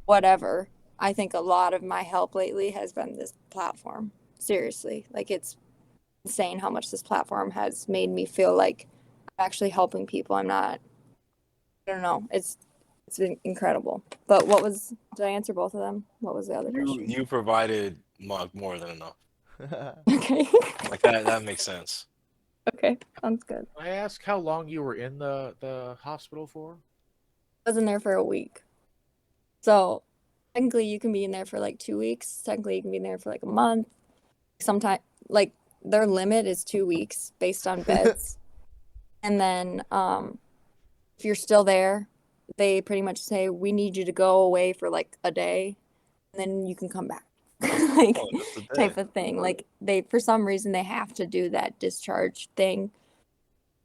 whatever. I think a lot of my help lately has been this platform. Seriously. Like it's insane how much this platform has made me feel like I'm actually helping people. I don't know. It's been incredible. But did I answer both of them? What was the other You question? you provided more than enough. Okay. Like that makes sense. Okay. Sounds good. I ask how long you were in the hospital for? I was in there for a week. So technically you can be in there for like 2 weeks. Technically you can be in there for like a month. Sometimes like their limit is 2 weeks based on beds. And then if you're still there, they pretty much say, we need you to go away for like a day and then you can come back. Like Oh, just a type day. of thing. Like they for some reason they have to do that discharge thing.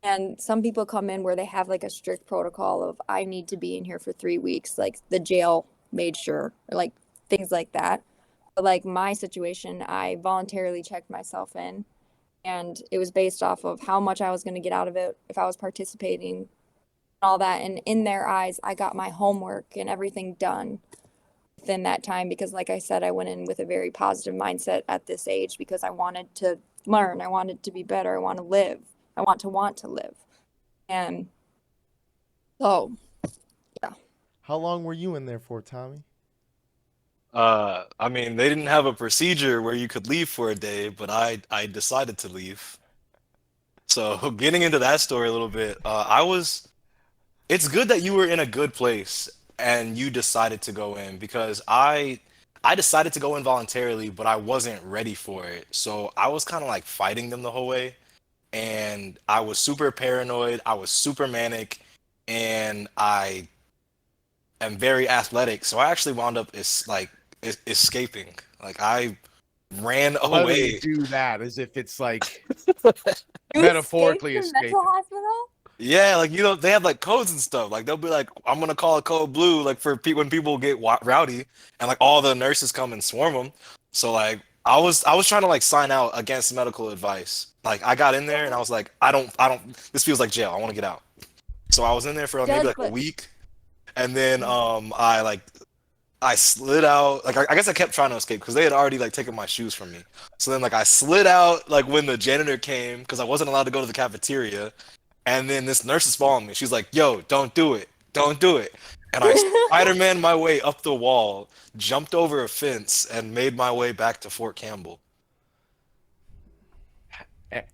And some people come in where they have like a strict protocol of I need to be in here for 3 weeks, like the jail made sure, or like things like that. But like my situation, I voluntarily checked myself in and it was based off of how much I was going to get out of it if I was participating, all that. And in their eyes, I got my homework and everything done within that time because, like I said, I went in with a very positive mindset at this age because I wanted to learn, I wanted to be better, I want to live, I want to live. And so, yeah. How long were you in there for, Tommy? I mean, they didn't have a procedure where you could leave for a day, but I decided to leave. So getting into that story a little bit, it's good that you were in a good place and you decided to go in because I decided to go in voluntarily, but I wasn't ready for it. So I was kind of like fighting them the whole way, and I was super paranoid, I was super manic, and I am very athletic. So I actually wound up escaping. Like I ran Why do you away. do that as if it's like You escaped metaphorically the mental escaping? hospital? Yeah, like they have like codes and stuff. Like they'll be like, "I'm gonna call a code blue," like for when people get rowdy, and like all the nurses come and swarm them. So like I was trying to like sign out against medical advice. Like I got in there and I was like, I don't. This feels like jail. I want to get out. So I was in there for maybe Just, like a but week, and then I slid out. Like I guess I kept trying to escape because they had already like taken my shoes from me. So then like I slid out like when the janitor came because I wasn't allowed to go to the cafeteria. And then this nurse is following me. She's like, "Yo, don't do it. Don't do it." And I Spider-Man my way up the wall, jumped over a fence, and made my way back to Fort Campbell.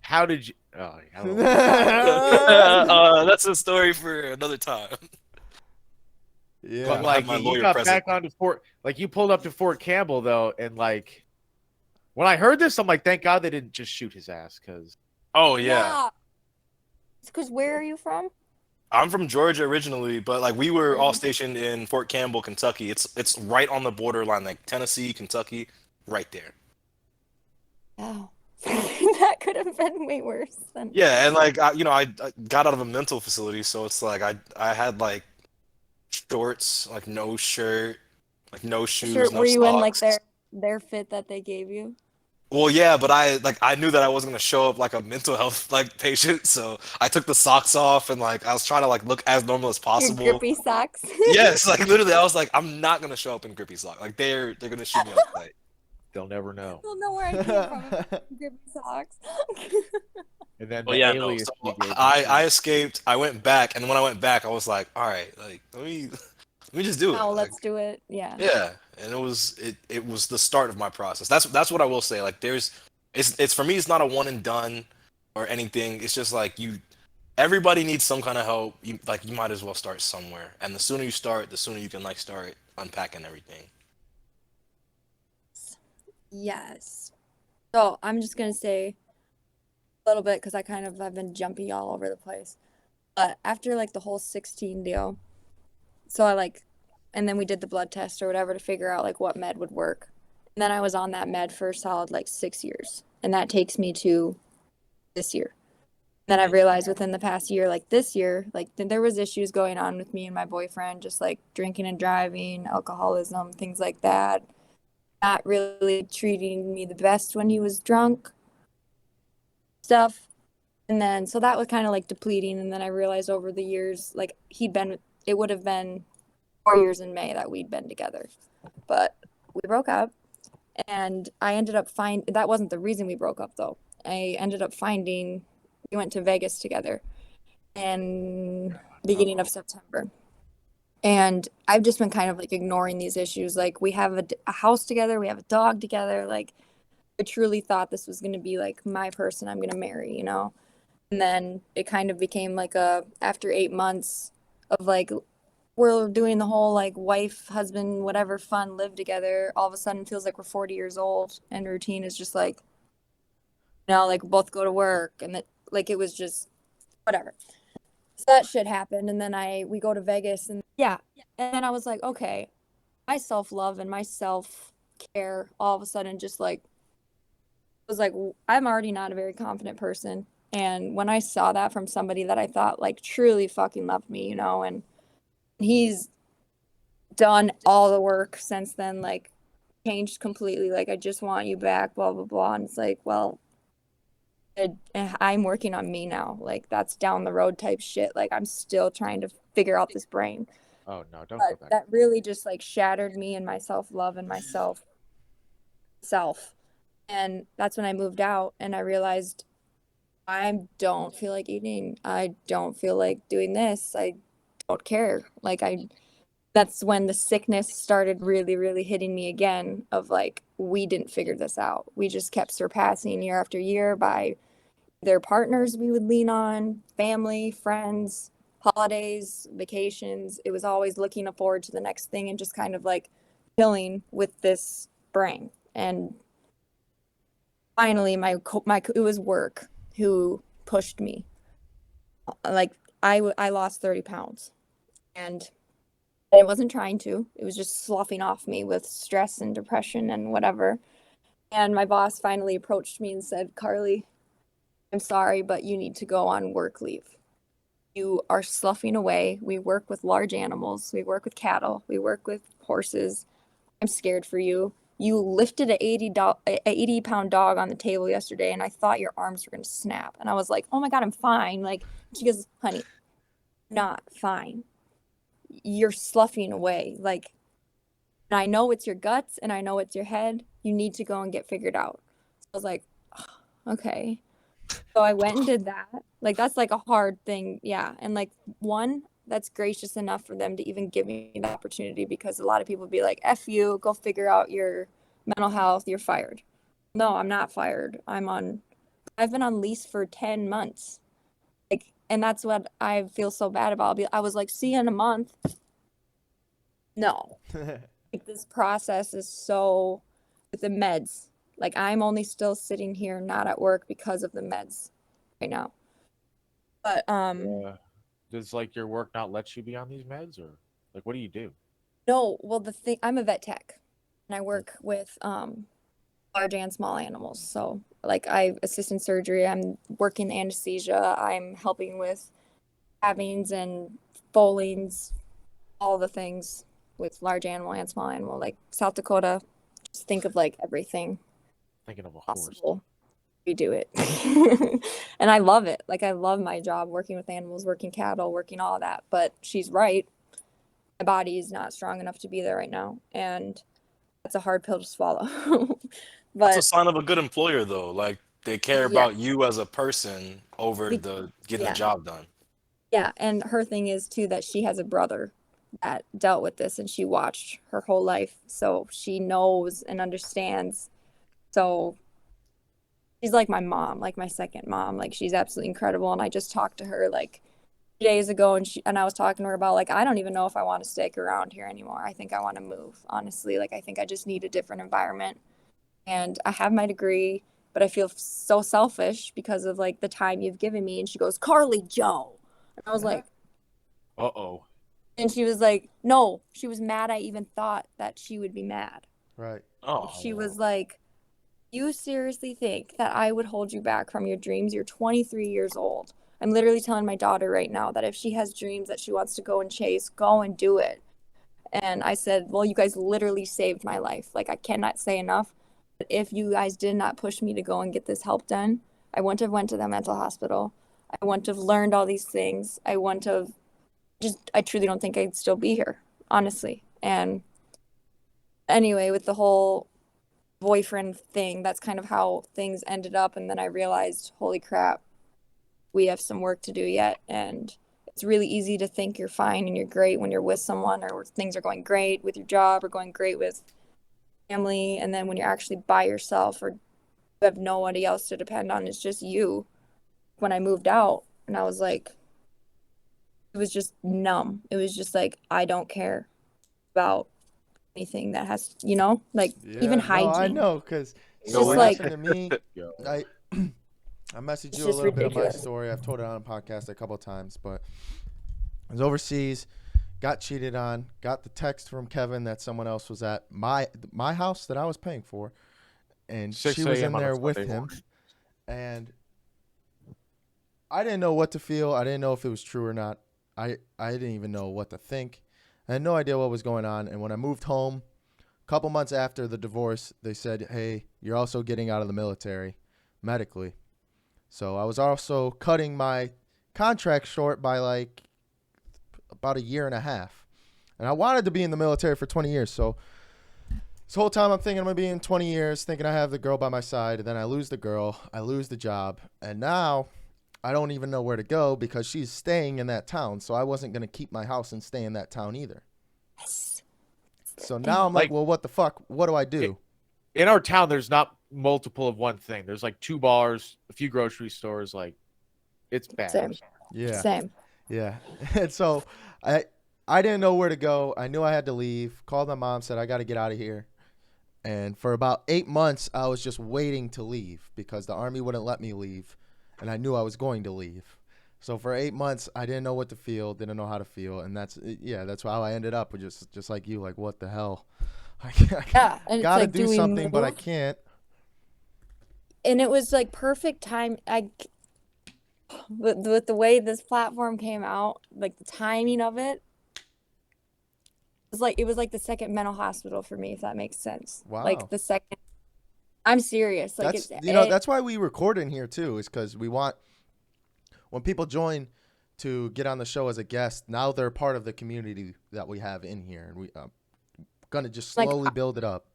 How did you? Oh, I don't know. That's a story for another time. But I'm Yeah. gonna have like my you lawyer got present. back onto Fort, like you pulled up to Fort Campbell though, and like when I heard this, I'm like, thank God they didn't just shoot his ass because Oh yeah, yeah. It's because where are you from? I'm from Georgia originally, but like we were all Georgia. stationed in Fort Campbell, Kentucky. It's right on the borderline, like Tennessee, Kentucky, right there. Oh. That could have been way worse than Yeah, and like I got out of a mental facility, so it's like I had like shorts, like no shirt, like no Sure, shoes, no were you in like socks. their fit that they gave you? Well, yeah, but I knew that I wasn't gonna show up like a mental health like patient, so I took the socks off and like I was trying to like look as normal as Your possible. grippy socks. Yes, like literally, I was like, I'm not gonna show up in grippy socks. Like they're gonna shoot me on sight. They'll never know. Don't know where I came from if I had grippy socks. And then Well, the yeah, no. alias So you gave them I too. escaped. I went back, and when I went back, I was like, all right, like let me just do it. Now Like, let's do it. Yeah. yeah, and it was the start of my process. That's what I will say. Like, it's for me, it's not a one and done or anything. It's just like everybody needs some kind of help. You might as well start somewhere, and the sooner you start, the sooner you can like start unpacking everything. Yes. So I'm just gonna say a little bit because I've been jumpy all over the place. But after like the whole 16 deal, so and then we did the blood test or whatever to figure out like what med would work. And then I was on that med for a solid like 6 years. And that takes me to this year. Then I realized within the past year, like this year, like there was issues going on with me and my boyfriend, just like drinking and driving, alcoholism, things like that. Not really treating me the best when he was drunk, stuff. And then so that was kind of like depleting. And then I realized over the years, like it would have been 4 years in May that we'd been together. But we broke up, and I ended up that wasn't the reason we broke up though. I ended up finding we went to Vegas together in beginning of September. And I've just been kind of like ignoring these issues. Like we have a house together, we have a dog together. Like I truly thought this was going to be like my person I'm going to marry, you know? And then it kind of became like after 8 months of like, we're doing the whole like wife, husband, whatever fun live together. All of a sudden it feels like we're 40 years old and routine is just like, like both go to work and that like it was just whatever. So that shit happened. And then we go to Vegas and yeah. And then I was like, okay, my self-love and my self-care all of a sudden just like was like I'm already not a very confident person. And when I saw that from somebody that I thought like truly fucking loved me, and he's done all the work since then, like changed completely, like I just want you back, blah blah blah. And it's like, well, I'm working on me now. Like that's down the road type shit. Like I'm still trying to figure out this brain. Oh no, don't go But back. that really just like shattered me and my self-love and my self. And that's when I moved out and I realized I don't feel like eating. I don't feel like doing this. I don't care. That's when the sickness started really, really hitting me again of like, we didn't figure this out. We just kept surpassing year after year by their partners we would lean on, family, friends, holidays, vacations. It was always looking forward to the next thing and just kind of like chilling with this brain. And finally, it was work who pushed me. Like I lost 30 pounds and I wasn't trying to. It was just sloughing off me with stress and depression and whatever. And my boss finally approached me and said, Karlee, I'm sorry, but you need to go on work leave. You are sloughing away. We work with large animals. We work with cattle. We work with horses. I'm scared for you. You lifted a 80-pound dog on the table yesterday, and I thought your arms were going to snap. And I was like, oh my God, I'm fine. Like, she goes, honey, not fine. You're sloughing away. Like, and I know it's your guts and I know it's your head. You need to go and get figured out. So I was like, oh, okay. So I went and did that. Like, that's like a hard thing. Yeah. And like, one, that's gracious enough for them to even give me the opportunity because a lot of people would be like, F you, go figure out your mental health, you're fired. No, I'm not fired. I've been on lease for 10 months. Like, and that's what I feel so bad about. I was like, see you in a month. No. Like this process is so with the meds. Like I'm only still sitting here not at work because of the meds right now. But Does like your work not let you be on these meds, or like what do you do? no, well I'm a vet tech and I work with large and small animals. So like I assist in surgery, I'm working anesthesia, I'm helping with havings and foalings, all the things with large animal and small animal. Like South Dakota, just think of like everything Thinking of a horse. possible. We do it. And I love it. Like I love my job working with animals, working cattle, working all of that. But she's right. My body is not strong enough to be there right now. And that's a hard pill to swallow. That's a But sign of a good employer, though. Like they care yeah, about you as a person over be- the getting the yeah, job done. yeah. And her thing is too that she has a brother that dealt with this and she watched her whole life. So she knows and understands. So she's like my mom, like my second mom. Like she's absolutely incredible. And I just talked to her like 2 days ago and I was talking to her about like I don't even know if I want to stick around here anymore. I think I want to move, honestly. Like I think I just need a different environment. And I have my degree, but I feel so selfish because of like the time you've given me. And she goes, Karlee Joe. And I was like, Uh-oh. and she was like, no, she was mad. I even thought that she would be mad. Right. Oh, She was like, you seriously think that I would hold you back from your dreams? You're 23 years old. I'm literally telling my daughter right now that if she has dreams that she wants to go and chase, go and do it. And I said, well, you guys literally saved my life. Like, I cannot say enough. But if you guys did not push me to go and get this help done, I wouldn't have went to the mental hospital. I wouldn't have learned all these things. I wouldn't have I truly don't think I'd still be here, honestly. And anyway, with the whole boyfriend thing, that's kind of how things ended up. And then I realized, holy crap, we have some work to do yet. And it's really easy to think you're fine and you're great when you're with someone or things are going great with your job or going great with family. And then when you're actually by yourself or you have nobody else to depend on, it's just you. When I moved out and I was like, it was just numb. It was just like, I don't care about anything that has, like even Yeah, no, I hygiene. know, because It's so just what like, happened to me, Yo. I I messaged it's you a just little bit of my ridiculous. story. I've told it on a podcast a couple of times, but I was overseas, got cheated on, got the text from Kevin that someone else was at my house that I was paying for, and 6 she was in a.m. on a there with Sunday him, morning. and I didn't know what to feel. I didn't know if it was true or not. I didn't even know what to think. I had no idea what was going on. And when I moved home, a couple months after the divorce, they said, hey, you're also getting out of the military medically. So I was also cutting my contract short by like about a year and a half. And I wanted to be in the military for 20 years. So this whole time I'm thinking I'm going to be in 20 years, thinking I have the girl by my side. And then I lose the girl. I lose the job. And now I don't even know where to go because she's staying in that town. So I wasn't going to keep my house and stay in that town either. So now I'm like, well, what the fuck? What do I do? In our town, there's not multiple of one thing. There's like 2 bars, a few grocery stores. Like, it's bad. Same. Yeah. Same. Yeah. And so I didn't know where to go. I knew I had to leave. Called my mom, said I got to get out of here. And for about 8 months, I was just waiting to leave because the Army wouldn't let me leave. And I knew I was going to leave. So for 8 months, I didn't know what to feel, didn't know how to feel. And that's how I ended up with just like you, like, what the hell? Yeah. And it's got to like, do do we something, but I move? can't. And it was like perfect time. With the way this platform came out, like the timing of it, it was like the second mental hospital for me, if that makes sense. Wow. Like the second. I'm serious. Like That's, it's that's why we record in here too, is because we want, when people join to get on the show as a guest, now they're part of the community that we have in here. And we going to just like slowly build it up.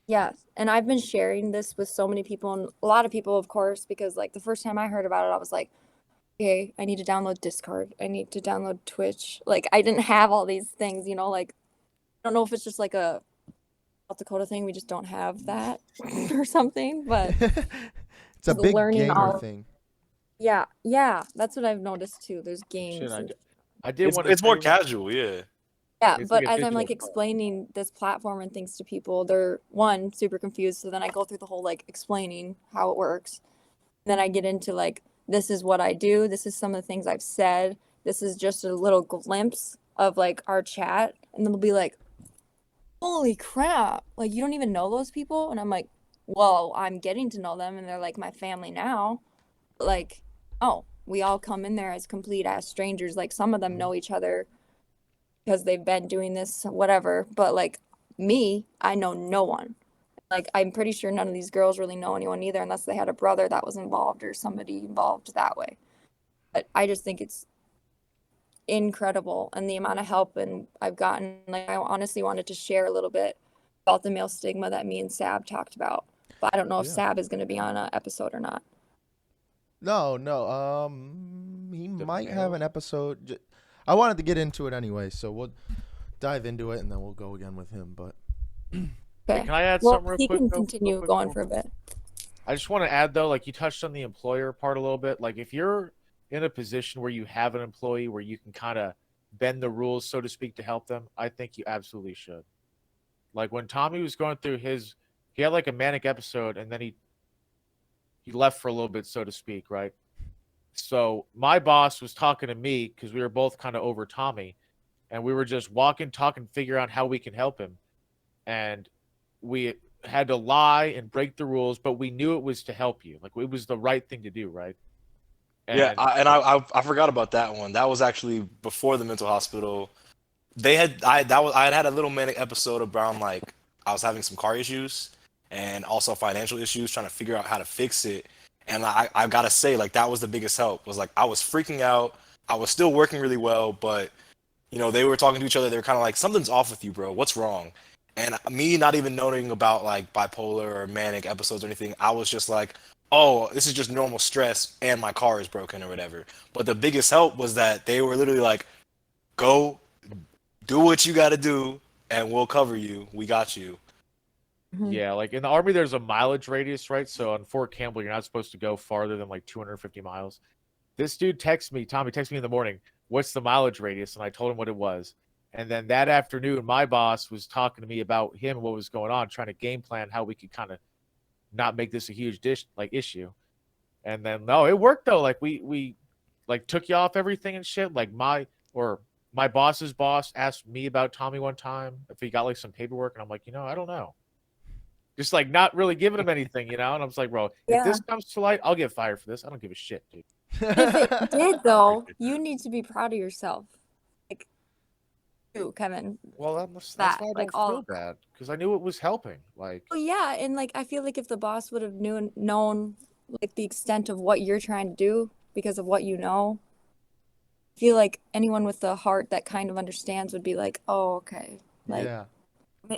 yeah, and I've been sharing this with so many people and a lot of people, of course, because like the first time I heard about it, I was like, okay, I need to download Discord. I need to download Twitch. Like I didn't have all these things, like I don't know if it's just like a South Dakota thing. We just don't have that or something, but It's a big learning gamer all thing. yeah, that's what I've noticed too. There's games Shit, and I did want to It's more say, casual, yeah. yeah, it's but like a as I'm like digital card. explaining this platform and things to people, they're one super confused. So then I go through the whole like explaining how it works. Then I get into like, this is what I do. This is some of the things I've said. This is just a little glimpse of like our chat. And then they'll be like, holy crap. Like, you don't even know those people? And I'm like, well, I'm getting to know them and they're like my family now. Like, oh, we all come in there as complete ass strangers. Like, some of them know each other because they've been doing this, whatever. But like me, I know no one. Like I'm pretty sure none of these girls really know anyone either, unless they had a brother that was involved or somebody involved that way. But I just think it's incredible, and the amount of help and I've gotten. Like I honestly wanted to share a little bit about the male stigma that me and Sab talked about, but I don't know if Yeah. Sab is going to be on an episode or not. No, he The might have male? an episode. I wanted to get into it anyway, so we'll dive into it and then we'll go again with him. But Okay. Can I add Well, something real he quick? can though, real continue quick going before- for a bit. I just want to add though, like you touched on the employer part a little bit. Like if you're in a position where you have an employee where you can kind of bend the rules, so to speak, to help them, I think you absolutely should. Like when Tommy was going through he had like a manic episode, and then he left for a little bit, so to speak, right? So my boss was talking to me because we were both kind of over Tommy, and we were just walking, talking, figure out how we can help him, and we had to lie and break the rules, but we knew it was to help you. Like it was the right thing to do, right? Yeah, And I forgot about that one. That was actually before the mental hospital. They had I had a little manic episode around like I was having some car issues and also financial issues, trying to figure out how to fix it. And I gotta say, like that was the biggest help. Was like I was freaking out. I was still working really well, but they were talking to each other. They were kind of like, something's off with you, bro. What's wrong? And me not even knowing about like bipolar or manic episodes or anything, I was just like, oh, this is just normal stress and my car is broken or whatever. But the biggest help was that they were literally like, go do what you got to do and we'll cover you. We got you. yeah, like in the Army, there's a mileage radius, right? So on Fort Campbell, you're not supposed to go farther than like 250 miles. This dude Tommy texted me in the morning, what's the mileage radius? And I told him what it was. And then that afternoon, my boss was talking to me about him, what was going on, trying to game plan how we could kind of not make this a huge issue. And then no, it worked though. Like we like took you off everything and shit. Like my boss's boss asked me about Tommy one time if he got like some paperwork, and I'm like, I don't know. Just like not really giving him anything, And I was like, bro, if this comes to light, I'll get fired for this. I don't give a shit, dude. If it did, though, you need to be proud of yourself. Like, you, Kevin. Well, that's That, why I like, don't all feel of that. bad, because I knew it was helping. Like, Oh, yeah. And, like, I feel like if the boss would have known, like, the extent of what you're trying to do because of what you know, I feel like anyone with a heart that kind of understands would be like, oh, okay. Like, yeah,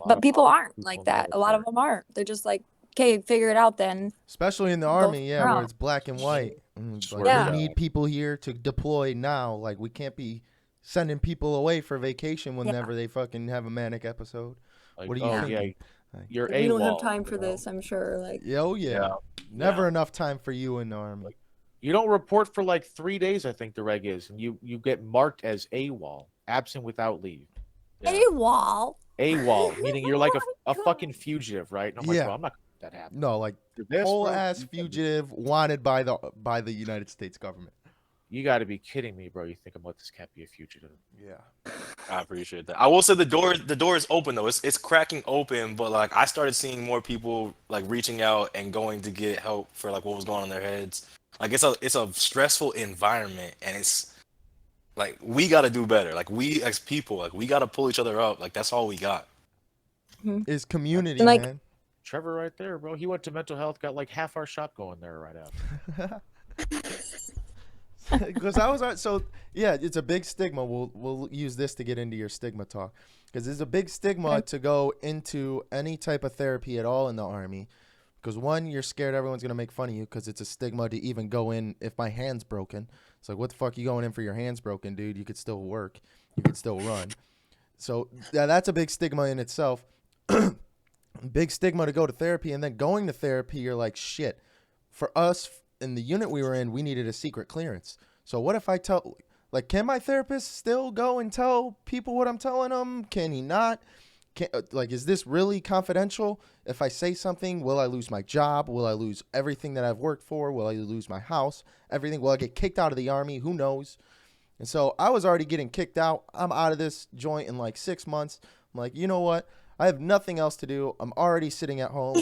but people aren't people like in the that. A lot of military. them aren't. They're just like, okay, figure it out then. especially in the Go army, yeah, around. where it's black and white. Swear Like, to we God. need people here to deploy now. Like, we can't be sending people away for vacation whenever they fucking have a manic episode. Like, What are you thinking? yeah, you're Like, we don't have AWOL, time for this, I'm sure. Like, Oh yeah, Yeah. never Yeah. enough time for you in the army. You don't report for like 3 days, I think the reg is, and you get marked as AWOL, absent without leave. Yeah. AWOL. AWOL, meaning you're like Oh a my fucking fugitive, right? And I'm like, Yeah. bro, I'm not gonna let that happen. No, like For this, whole bro, ass you gotta be- fugitive wanted by the United States government. You got to be kidding me, bro. You think I'm let this cat be a fugitive? Yeah. I appreciate that. I will say the door is open though. It's cracking open, but like I started seeing more people like reaching out and going to get help for like what was going on in their heads. Like it's a stressful environment, and it's like we got to do better. Like we as people, like we got to pull each other up. Like that's all we got. Is community, Like- man. Trevor, right there, bro. He went to mental health, got like half our shop going there right after. Because I was so yeah, it's a big stigma. We'll use this to get into your stigma talk, because it's a big stigma to go into any type of therapy at all in the army. Because one, you're scared everyone's gonna make fun of you because it's a stigma to even go in. If my hand's broken, it's like, what the fuck you going in for? Your hand's broken, dude. You could still work, you could still run. So yeah, that's a big stigma in itself. Big stigma to go to therapy, and then going to therapy, you're like, shit. For us in the unit we were in, we needed a secret clearance. So what if I tell, like, can my therapist still go and tell people what I'm telling them? Can he not? Like, is this really confidential? If I say something, will I lose my job? Will I lose everything that I've worked for? Will I lose my house? Everything? Will I get kicked out of the army? Who knows? And so I was already getting kicked out. I'm out of this joint in like 6 months. I'm like, you know what? I have nothing else to do. I'm already sitting at home.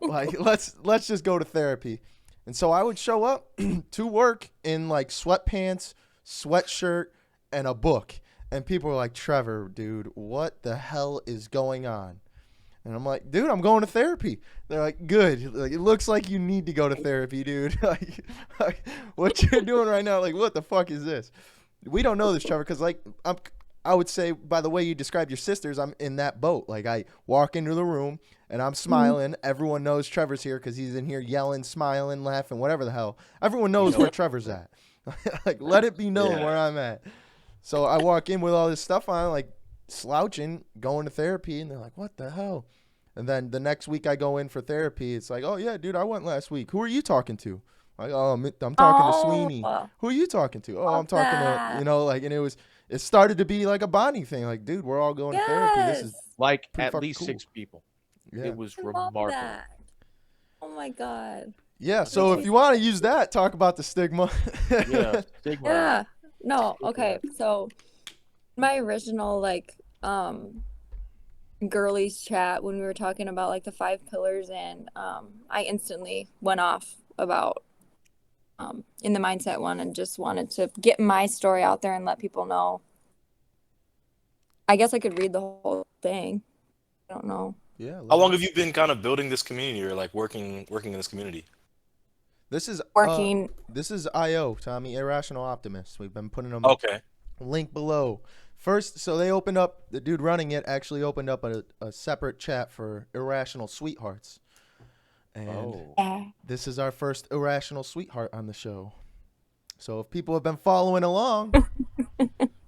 Like, let's just go to therapy. And so I would show up to work in like sweatpants, sweatshirt, and a book. and people were like, Trevor, dude, what the hell is going on? And I'm like, dude, I'm going to therapy. They're like, good. Like, it looks like you need to go to therapy, dude. like, what you're doing right now, like, what the fuck is this? We don't know this, Trevor, because like I would say by the way you described your sisters, I'm in that boat. Like I walk into the room and I'm smiling. Everyone knows Trevor's here because he's in here yelling, smiling, laughing, whatever the hell. Everyone knows where Trevor's at. Like let it be known where I'm at. So I walk in with all this stuff on, like slouching, going to therapy, and they're like, "What the hell?" And then the next week I go in for therapy. It's like, "Oh yeah, dude, I went last week. Who are you talking to?" Like, "Oh, I'm talking to Sweeney." Who are you talking to? Oh, I'm talking to, like, and it started to be like a bonding thing. Like, dude, we're all going to therapy. This is like pretty at fucking least cool. 6 people. Yeah. It was I love remarkable. that. Oh my god. Yeah. So if you want to use that, talk about the stigma. Yeah, stigma. Yeah. No. Stigma. Okay. So my original like girlies chat when we were talking about like the 5 pillars, and I instantly went off about in the mindset one and just wanted to get my story out there and let people know. I guess I could read the whole thing. I don't know. Yeah. How long have you been kind of building this community or like working in this community? This is Working. This is IO, Tommy, Irrational Optimist. We've been putting them Okay. link below. First, so they opened up, the dude running it actually opened up a separate chat for Irrational Sweethearts. And Yeah. this is our first Irrational Sweetheart on the show. So if people have been following along,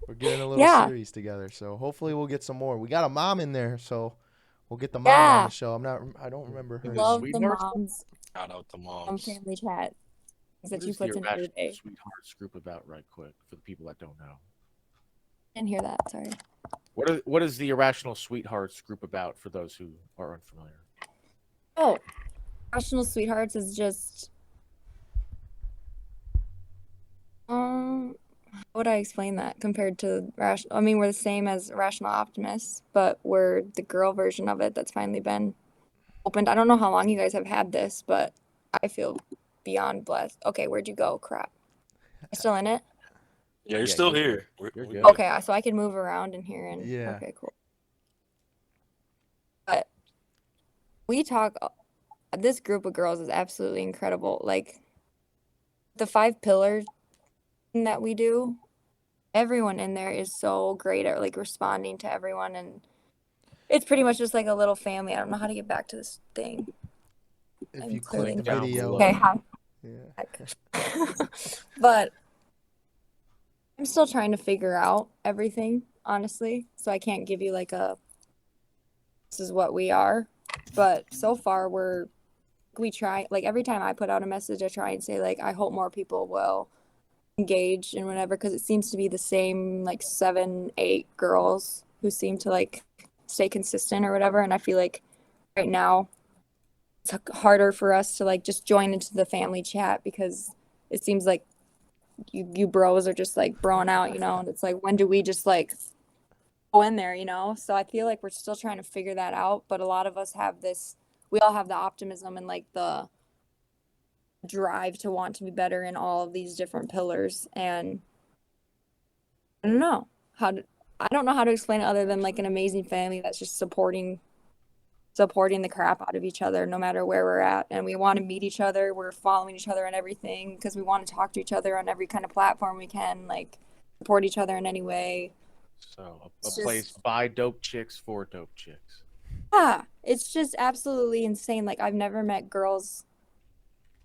we're getting a little series together. So hopefully we'll get some more. We got a mom in there, so we'll get the mom on the show. I don't remember her Love name. the moms Shout out to on moms. family chat that What you is the put in every Irrational day. Sweethearts group about, right quick, for the people that don't know? Didn't hear that. Sorry. What is the Irrational Sweethearts group about for those who are unfamiliar? Oh, Rational Sweethearts is just how would I explain that compared to rational? I mean, we're the same as Rational Optimists, but we're the girl version of it that's finally been opened. I don't know how long you guys have had this, but I feel beyond blessed. Okay, where'd you go? Crap. You still in it? Yeah, you're Yeah, still you're here. You're We're good. good. Okay, so I can move around in here and Yeah. okay, cool. But we talk. This group of girls is absolutely incredible. Like the 5 pillars that we do, everyone in there is so great at like responding to everyone, and it's pretty much just like a little family. I don't know how to get back to this thing. If I'm you clearly click the down video. below. Okay, hi. Yeah. But I'm still trying to figure out everything, honestly. So I can't give you like a this is what we are. But so far we try, like every time I put out a message, I try and say like I hope more people will engage and whatever, because it seems to be the same like 7, 8 girls who seem to like stay consistent or whatever. And I feel like right now it's harder for us to like just join into the family chat because it seems like you bros are just like broing out, and it's like, when do we just like go in there, So I feel like we're still trying to figure that out, but a lot of us have this, we all have the optimism and like the drive to want to be better in all of these different pillars. And I don't know I don't know how to explain it other than like an amazing family that's just supporting the crap out of each other no matter where we're at, and we want to meet each other. We're following each other on everything because we want to talk to each other on every kind of platform we can, like support each other in any way. So It's a place just- by dope chicks for dope chicks. Yeah, it's just absolutely insane. Like I've never met girls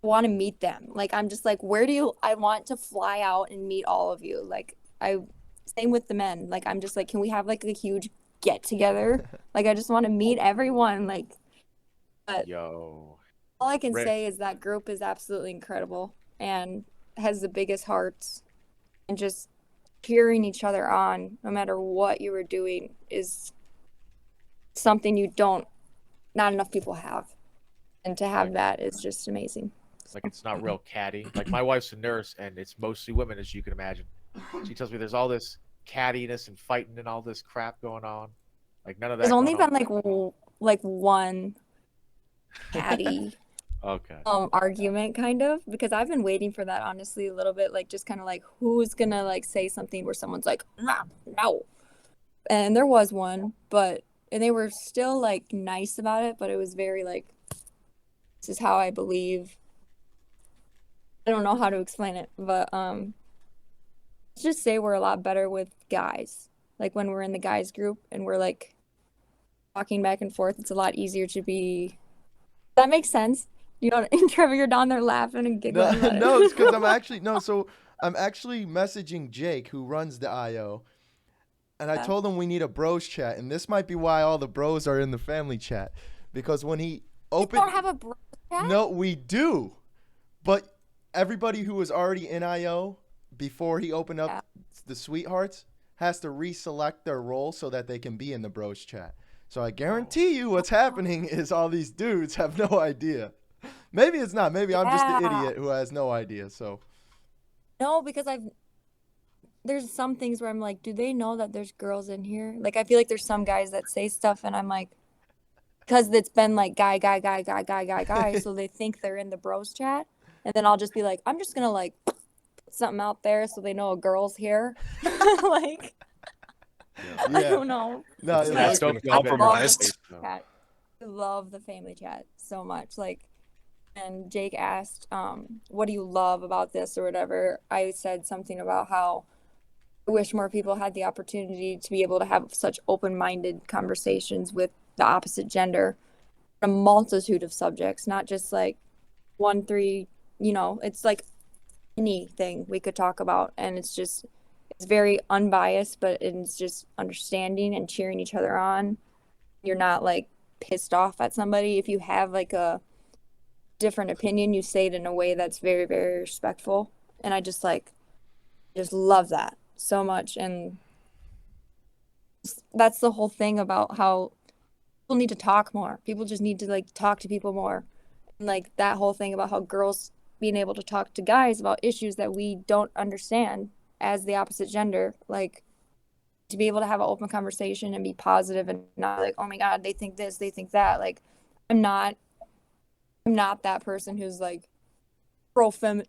want to meet them. Like I'm just like, I want to fly out and meet all of you. Like same with the men. Like I'm just like, can we have like a huge get together? Like I just want to meet everyone. Like, but Yo. all I can Rick. say is that group is absolutely incredible and has the biggest hearts, and just cheering each other on no matter what you were doing is something not enough people have. And to have that is just amazing. Like it's not real catty. Like my wife's a nurse and it's mostly women, as you can imagine. She tells me there's all this cattiness and fighting and all this crap going on. Like none of that. There's only going been on. like one catty Okay. argument kind of, because I've been waiting for that honestly a little bit, like just kind of like who's gonna like say something where someone's like, nah, no. And there was one, and they were still like nice about it, but it was very like, this is how I believe. I don't know how to explain it, but let's just say we're a lot better with guys. Like when we're in the guys group and we're like talking back and forth, it's a lot easier to be. That makes sense. You know, Trevor, you're down there laughing and No, giggling about it. no, it's because I'm actually no. So I'm actually messaging Jake, who runs the IO, and I Yeah. told him we need a bros chat, and this might be why all the bros are in the family chat, because when he You opened, don't have a bro chat? no, we do, but everybody who was already in IO before he opened up the sweethearts has to reselect their role so that they can be in the bros chat. So I guarantee you, what's happening is all these dudes have no idea. Maybe it's not. Maybe I'm just the Yeah. idiot who has no idea. So No, because there's some things where I'm like, do they know that there's girls in here? Like, I feel like there's some guys that say stuff, and I'm like, because it's been like guy, so they think they're in the bros chat, and then I'll just be like, I'm just gonna like put something out there so they know a girl's here. Like, I yeah, don't know. no, It's it that looks, stuff I y'all been love compromised. the family chat. I love the family chat so much. Like, and Jake asked, what do you love about this or whatever? I said something about how I wish more people had the opportunity to be able to have such open-minded conversations with the opposite gender, a multitude of subjects, not just like one, three, it's like anything we could talk about. And it's very unbiased, but it's just understanding and cheering each other on. You're not like pissed off at somebody. If you have like a different opinion, you say it in a way that's very, very respectful. And I just love that so much. And that's the whole thing about how people need to talk more. People just need to like talk to people more. And like that whole thing about how girls being able to talk to guys about issues that we don't understand as the opposite gender, like to be able to have an open conversation and be positive and not like, oh my God, they think this, they think that. Like I'm not that person who's like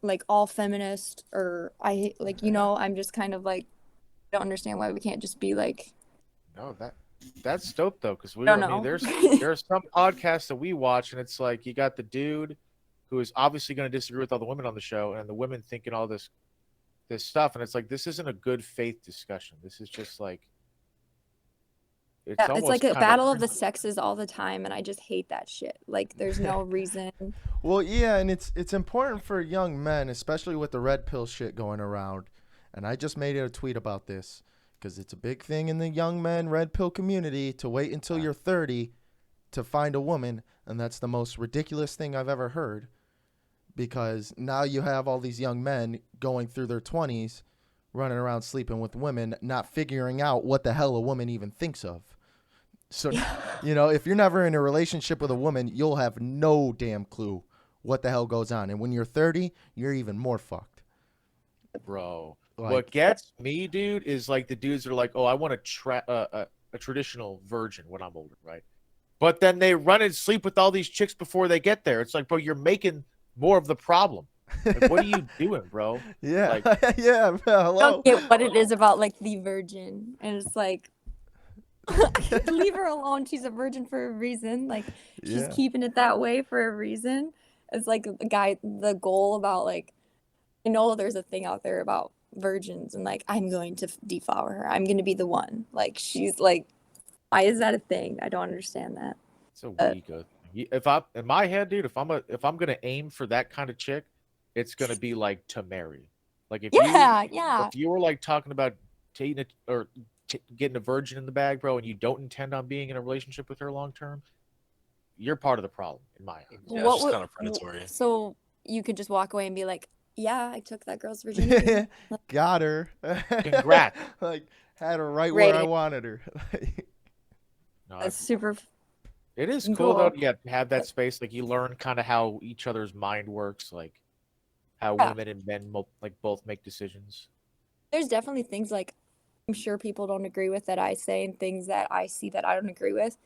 like all feminist, or I'm just kind of like, I don't understand why we can't just be like, No, that's dope though, because I don't I mean, know. there's some podcasts that we watch, and it's like you got the dude who is obviously going to disagree with all the women on the show, and the women thinking all this stuff, and it's like this isn't a good faith discussion. This is just like it's Yeah, it's like almost a kind of battle of the sexes all the time, and I just hate that shit. Like, there's no reason. well, yeah, and it's important for young men, especially with the red pill shit going around. And I just made a tweet about this because it's a big thing in the young men red pill community to wait until you're 30 to find a woman, and that's the most ridiculous thing I've ever heard. Because now you have all these young men going through their 20s, running around sleeping with women, not figuring out what the hell a woman even thinks of. So, if you're never in a relationship with a woman, you'll have no damn clue what the hell goes on. And when you're 30, you're even more fucked. bro. Like, What gets me, dude, is like the dudes that are like, oh, I want a traditional virgin when I'm older, right? But then they run and sleep with all these chicks before they get there. It's like, bro, you're making more of the problem. Like, what are you doing, bro? yeah, Like, yeah, I hello. don't get what it is about, like, the virgin. And it's like, leave her alone. She's a virgin for a reason. Like, she's Yeah. keeping it that way for a reason. It's like the goal about, like, I know there's a thing out there about virgins and, like, I'm going to deflower her. I'm going to be the one. Like, she's like, why is that a thing? I don't understand that. it's a weak. If I in my head, dude, if I'm gonna aim for that kind of chick, it's gonna be like to marry. Like Yeah. if you were like talking about taking it or getting a virgin in the bag, bro, and you don't intend on being in a relationship with her long term, you're part of the problem in my eyes. Yeah, What it's just would- kind of predatory. So you could just walk away and be like, yeah, I took that girl's virginity. Got her. Congrats. Like, had her right where I Rated. wanted her. No, That's super. it is cool. cool though. Yeah, to have that space. Like you learn kind of how each other's mind works, like how Yeah. women and men like both make decisions. There's definitely things like I'm sure people don't agree with that I say, and things that I see that I don't agree with.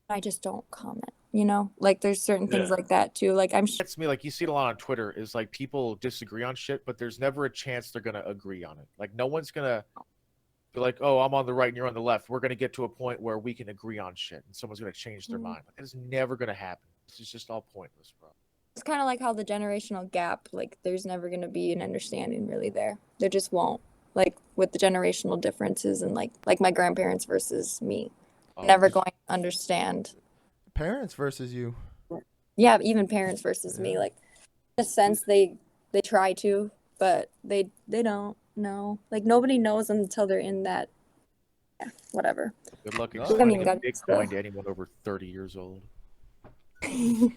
I just don't comment. you know? Like there's certain things Yeah. like that too. Like I'm sure It's me, like you see it a lot on Twitter, is like people disagree on shit, but there's never a chance they're gonna agree on it. Like no one's gonna be like, oh, I'm on the right and you're on the left. We're gonna get to a point where we can agree on shit, and someone's gonna change their mind. Like, it's never gonna happen. This is just all pointless, bro. it's kind of like how the generational gap, like there's never going to be an understanding really there. There just won't. Like with the generational differences and like my grandparents versus me. Oh, Never going to understand. Parents versus you. Yeah, even parents versus me. Yeah. Like in a sense they try to, but they don't know. Like nobody knows until they're in that whatever. good luck No, explaining I mean, a Bitcoin to anyone over 30 years old. The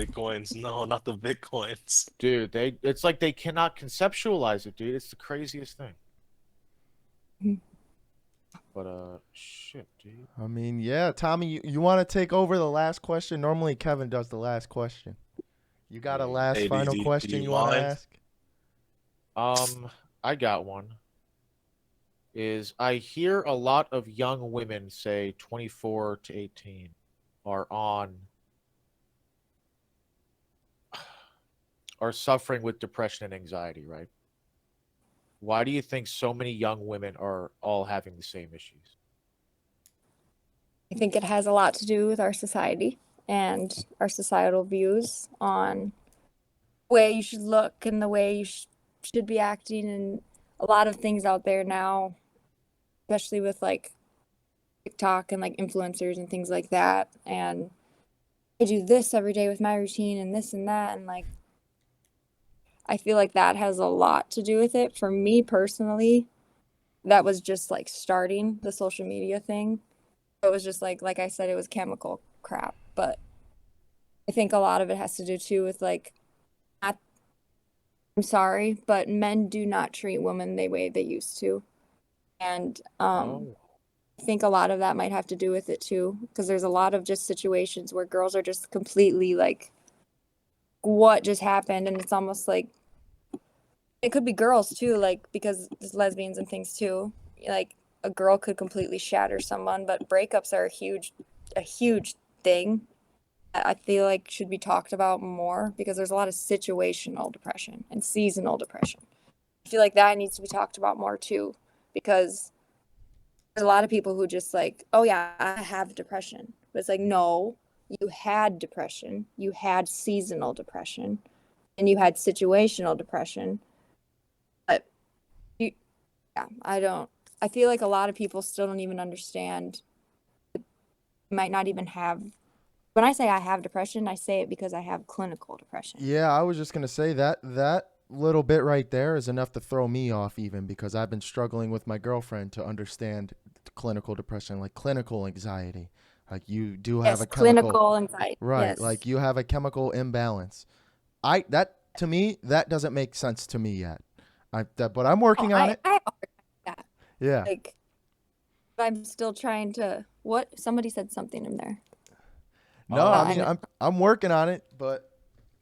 Bitcoins. No, not the Bitcoins. Dude, it's like they cannot conceptualize it, dude. It's the craziest thing. Mhm. But shit, dude. I mean, yeah, Tommy, you want to take over the last question? Normally Kevin does the last question. You got a last Hey, final do question you you want to mind? ask? I got one. Is I hear a lot of young women say 24 to 18 are suffering with depression and anxiety, right? Why do you think so many young women are all having the same issues? I think it has a lot to do with our society and our societal views on the way you should look and the way you should be acting, and a lot of things out there now, especially with like TikTok and like influencers and things like that. And I do this every day with my routine and this and that. And like, I feel like that has a lot to do with it. For me personally, that was just like starting the social media thing. It was just like I said, it was chemical crap. But I think a lot of it has to do too with like, I'm sorry, but men do not treat women the way they used to. And Oh, I think a lot of that might have to do with it too, because there's a lot of just situations where girls are just completely like, what just happened? And it's almost like it could be girls too, like because there's lesbians and things too. Like a girl could completely shatter someone, but breakups are a huge thing. I feel like should be talked about more because there's a lot of situational depression and seasonal depression. I feel like that needs to be talked about more too, because there's a lot of people who just like, oh yeah, I have depression. But it's like, no, you had depression, you had seasonal depression, and you had situational depression. But you, yeah, I feel like a lot of people still don't even understand, might not even have, when I say I have depression, I say it because I have clinical depression. Yeah, I was just gonna say that little bit right there is enough to throw me off, even because I've been struggling with my girlfriend to understand clinical depression, like clinical anxiety. Like you do have Yes, a chemical, clinical anxiety. right? Yes. Like you have a chemical imbalance. I that to me that doesn't make sense to me yet. But I'm Oh, working on it. I have a hard time with that. Yeah. Like, but I'm still trying to, what? Somebody said something in there. No, I I mean know. I'm working on it, but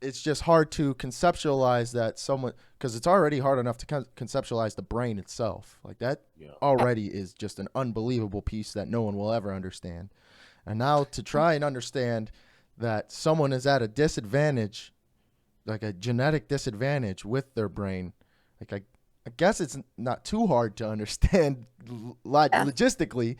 it's just hard to conceptualize that someone, because it's already hard enough to conceptualize the brain itself. Like that yeah. already is just an unbelievable piece that no one will ever understand. And now to try and understand that someone is at a disadvantage, like a genetic disadvantage with their brain, like I guess it's not too hard to understand Yeah. logistically,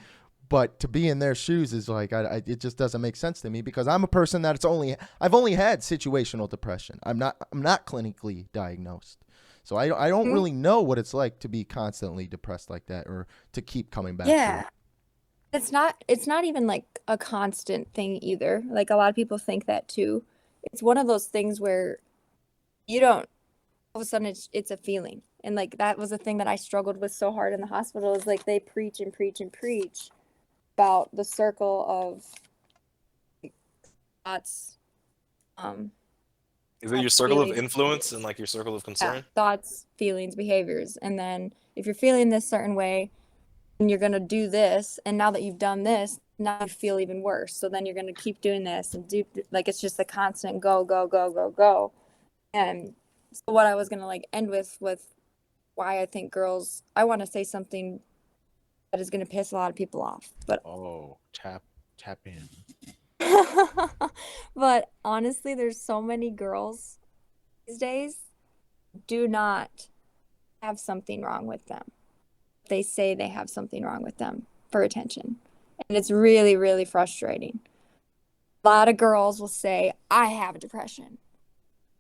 but to be in their shoes is like it just doesn't make sense to me, because I'm a person that's I've only had situational depression. I'm not clinically diagnosed, so I don't Mhm. really know what it's like to be constantly depressed like that, or to keep coming back to Yeah. it. It's not even like a constant thing either. Like a lot of people think that too. It's one of those things where you don't, all of a sudden it's a feeling. And like that was the thing that I struggled with so hard in the hospital, is like they preach and preach and preach about the circle of thoughts, um, Is it your thoughts, circle of feelings, influence and like your circle of yeah, concern? thoughts, feelings, behaviors. And then if you're feeling this certain way and you're gonna do this, and now that you've done this, now you feel even worse. So then you're gonna keep doing this and do, like it's just a constant go, go, go, go, go. And so what I was gonna like end with why I think girls, I want to say something that is gonna piss a lot of people off, but Oh, tap in. But honestly, there's so many girls these days do not have something wrong with them. They say they have something wrong with them for attention. And it's really, really frustrating. A lot of girls will say, I have depression.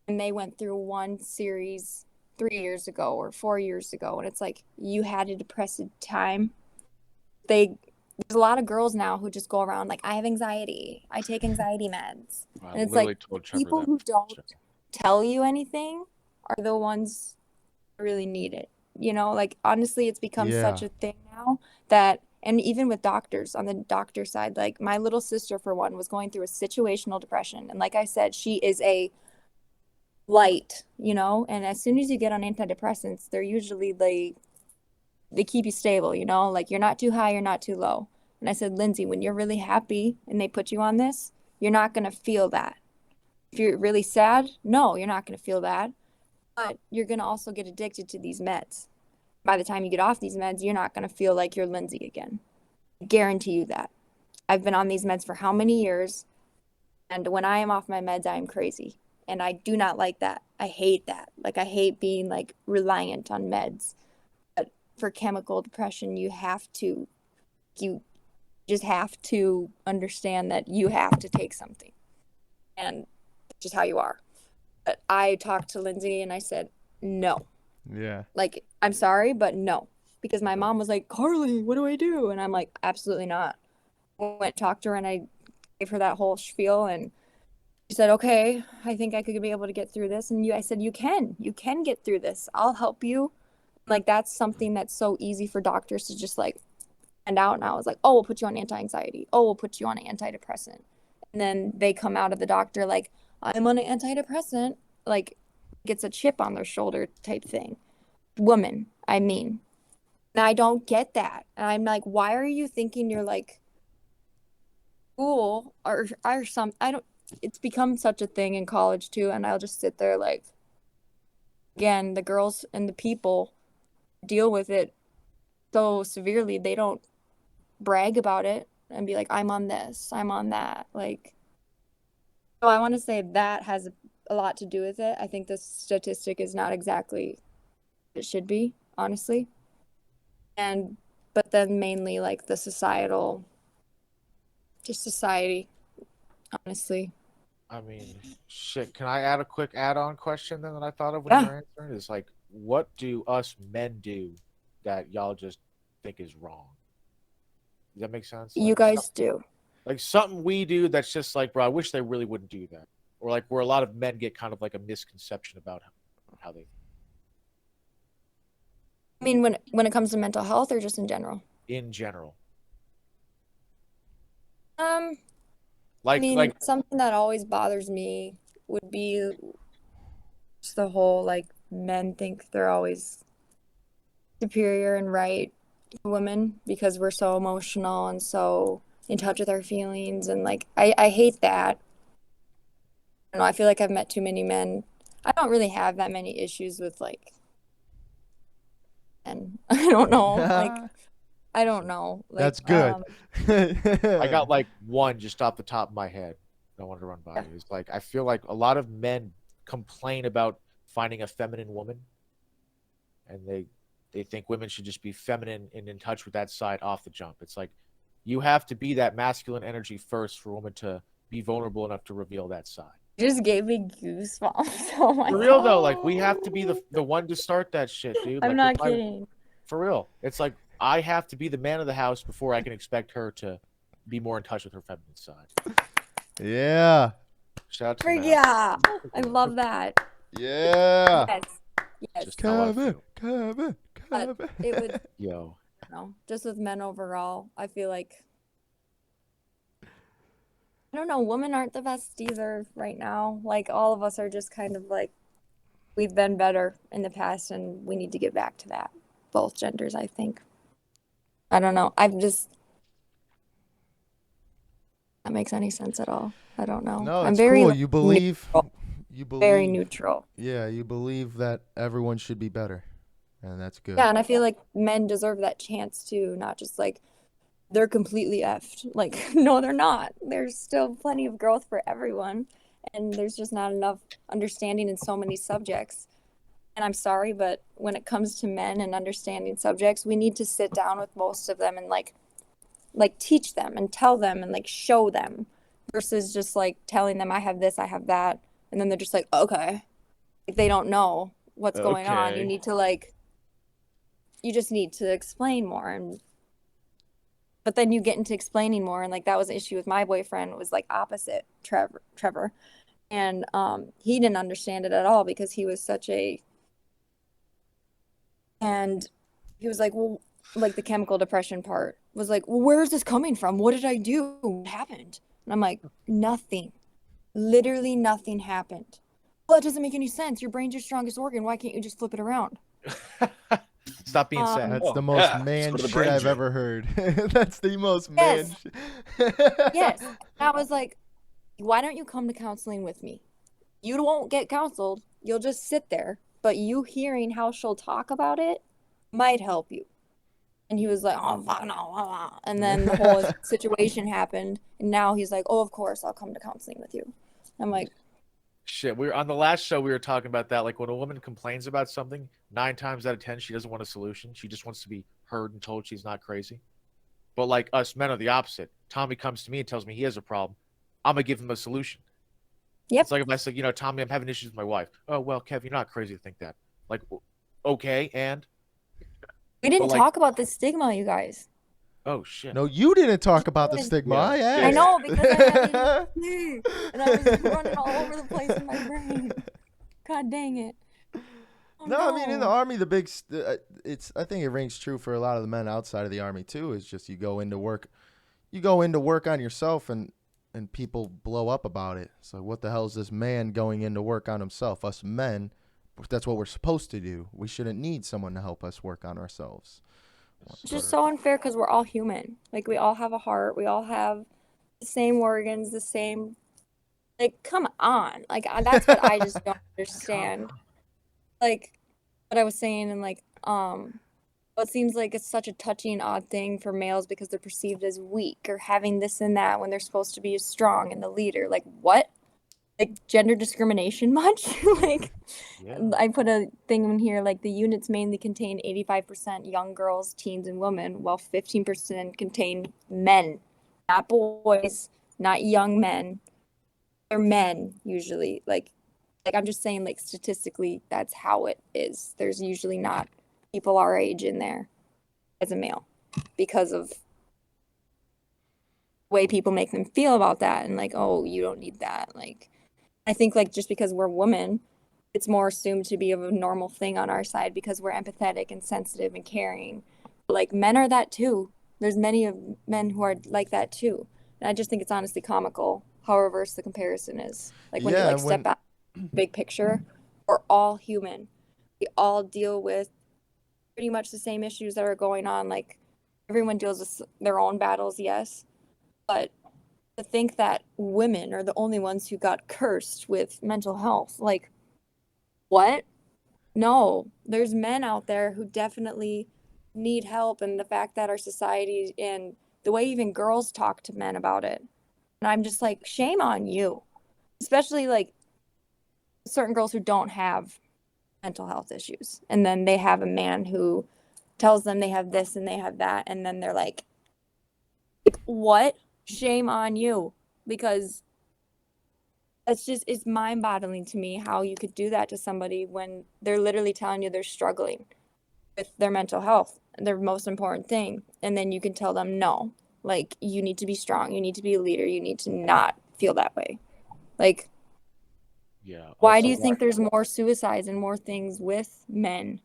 And they went through one series 3 years ago or 4 years ago. And it's like, you had a depressive time. There's a lot of girls now who just go around like, I have anxiety. I take anxiety meds. I And it's literally like, the told Trevor people that. who don't tell you anything are the ones who really need it. Like honestly, it's become such Yeah. a thing now that, and even with doctors on the doctor side, like my little sister, for one, was going through a situational depression. And like I said, she is a light, and as soon as you get on antidepressants, they're usually they keep you stable, like you're not too high, you're not too low. And I said, Lindsay, when you're really happy and they put you on this, you're not going to feel that. If you're really sad, no, you're not going to feel that. But you're going to also get addicted to these meds. By the time you get off these meds, you're not going to feel like you're Lindsay again. I guarantee you that. I've been on these meds for how many years? And when I am off my meds, I am crazy. And I do not like that. I hate that. Like, I hate being like reliant on meds. But for chemical depression, you just have to understand that you have to take something. And that's just how you are. But I talked to Lindsay and I said, no. Yeah. Like, I'm sorry, but no. Because my mom was like, Karlee, what do I do? And I'm like, absolutely not. I went talked to her and I gave her that whole spiel and she said, okay, I think I could be able to get through this. And I said, you can get through this. I'll help you. Like, that's something that's so easy for doctors to just like find out. And I was like, oh, we'll put you on anti-anxiety. Oh, we'll put you on an antidepressant. And then they come out of the doctor like, I'm on an antidepressant. Like, gets a chip on their shoulder type thing. Woman, I mean. And I don't get that. And I'm like, why are you thinking you're like cool or some I don't it's become such a thing in college too, and I'll just sit there like, again, the girls and the people deal with it so severely they don't brag about it and be like, I'm on this, I'm on that. Like, so I want to say that has a lot to do with it. I think the statistic is not exactly what it should be, honestly. And but then mainly like the society, honestly. I mean, shit. Can I add a quick add-on question then that I thought of when you Yeah, were answering? Is like, what do us men do that y'all just think is wrong? Does that make sense? you guys do. Like something we do that's just like, bro, I wish they really wouldn't do that. Or like where a lot of men get kind of like a misconception about how they I mean, when it comes to mental health or just in general? in general. I Like mean, like something that always bothers me would be just the whole like men think they're always superior and right to women because we're so emotional and so in touch with our feelings and like I hate that. I don't know, I feel like I've met too many men. I don't really have that many issues with like and I don't know, like I don't know. Like That's good. I got like one just off the top of my head I wanted to run by yeah. you. It's like I feel like a lot of men complain about finding a feminine woman and they think women should just be feminine and in touch with that side off the jump. It's like you have to be that masculine energy first for a woman to be vulnerable enough to reveal that side. Just gave me goosebumps. Oh my For God. real though, like we have to be the one to start that shit, dude. I'm Like not kidding. for real. It's like I have to be the man of the house before I can expect her to be more in touch with her feminine side. Yeah. Shout out to Matt. Yeah. I love that. Yeah. Yes. Yes. Just how I feel. Kevin. But it would, Yo. just with men overall, I feel like, I don't know, women aren't the best either right now. Like, all of us are just kind of like, we've been better in the past and we need to get back to that. Both genders, I think. I don't know. That makes any sense at all. I don't know. No, I'm it's very cool. like, You believe very neutral. Yeah, you believe that everyone should be better. And that's good. Yeah, and I feel like men deserve that chance too, not just like they're completely effed. Like, no, they're not. There's still plenty of growth for everyone, and there's just not enough understanding in so many subjects. And I'm sorry, but when it comes to men and understanding subjects, we need to sit down with most of them and like teach them and tell them and like show them versus just like telling them I have this, I have that, and then they're just like, okay. Like, they don't know what's going on. You Okay. need to like you just need to explain more, and but then you get into explaining more, and like that was an issue with my boyfriend. It was like opposite Trevor. And he didn't understand it at all because he was such a and he was like, well, like the chemical depression part was like, well, where is this coming from? What did I do? What happened? And I'm like, nothing. Literally nothing happened. Well, it doesn't make any sense. Your brain's your strongest organ. Why can't you just flip it around? Stop being sad. That's Oh, the most yeah, man sort of the shit brain I've gym. ever heard. That's the most man Yes. shit. Yes. And I was like, why don't you come to counseling with me? You won't get counseled. You'll just sit there. But you hearing how she'll talk about it might help you. And he was like, oh, fuck no. And then the whole situation happened. And now he's like, oh, of course, I'll come to counseling with you. I'm like, Shit, we were on the last show. We were talking about that. Like when a woman complains about something, 9 times out of 10, she doesn't want a solution. She just wants to be heard and told she's not crazy. But like us men are the opposite. Tommy comes to me and tells me he has a problem. I'm gonna give him a solution. yep. It's like if I said, Tommy, I'm having issues with my wife. Oh well, Kev, you're not crazy to think that. Like, okay, and We didn't like- talk about the stigma, you guys. oh shit. No, you didn't talk about the stigma. Yeah. I asked. I know, because I had and I was running all over the place in my brain. God dang it. Oh, No, I mean in the army, the big I think it rings true for a lot of the men outside of the army too. Is just you go into work on yourself, and people blow up about it. So what the hell is this man going into work on himself? Us men, that's what we're supposed to do. We shouldn't need someone to help us work on ourselves. It's just so unfair because we're all human. Like, we all have a heart. We all have the same organs, the same. Like, come on. Like, that's what I just don't understand. Like, what I was saying, and like, it seems like it's such a touchy and odd thing for males because they're perceived as weak or having this and that when they're supposed to be strong and the leader. Like, what? Like, gender discrimination much? Like, Yeah. I put a thing in here, like the units mainly contain 85% young girls, teens, and women, while 15% contain men, not boys, not young men. They're men usually. Like I'm just saying, like statistically, that's how it is. There's usually not people our age in there as a male because of the way people make them feel about that, and like, oh, you don't need that. Like, I think like just because we're women, it's more assumed to be of a normal thing on our side because we're empathetic and sensitive and caring. But like, men are that too. There's many of men who are like that too. And I just think it's honestly comical how reverse the comparison is. Like when you like step back, big picture, we're all human. We all deal with pretty much the same issues that are going on. Like, everyone deals with their own battles, yes. But to think that women are the only ones who got cursed with mental health, like, what? No, there's men out there who definitely need help, and the fact that our society and the way even girls talk to men about it. And I'm just like, shame on you. Especially like certain girls who don't have mental health issues. And then they have a man who tells them they have this and they have that, and then they're like, what? Shame on you. Because it's mind-boggling to me how you could do that to somebody when they're literally telling you they're struggling with their mental health, their most important thing. And then you can tell them, no, like, you need to be strong, you need to be a leader, you need to not feel that way. Like, yeah. Why do you think there's more suicides and more things with men,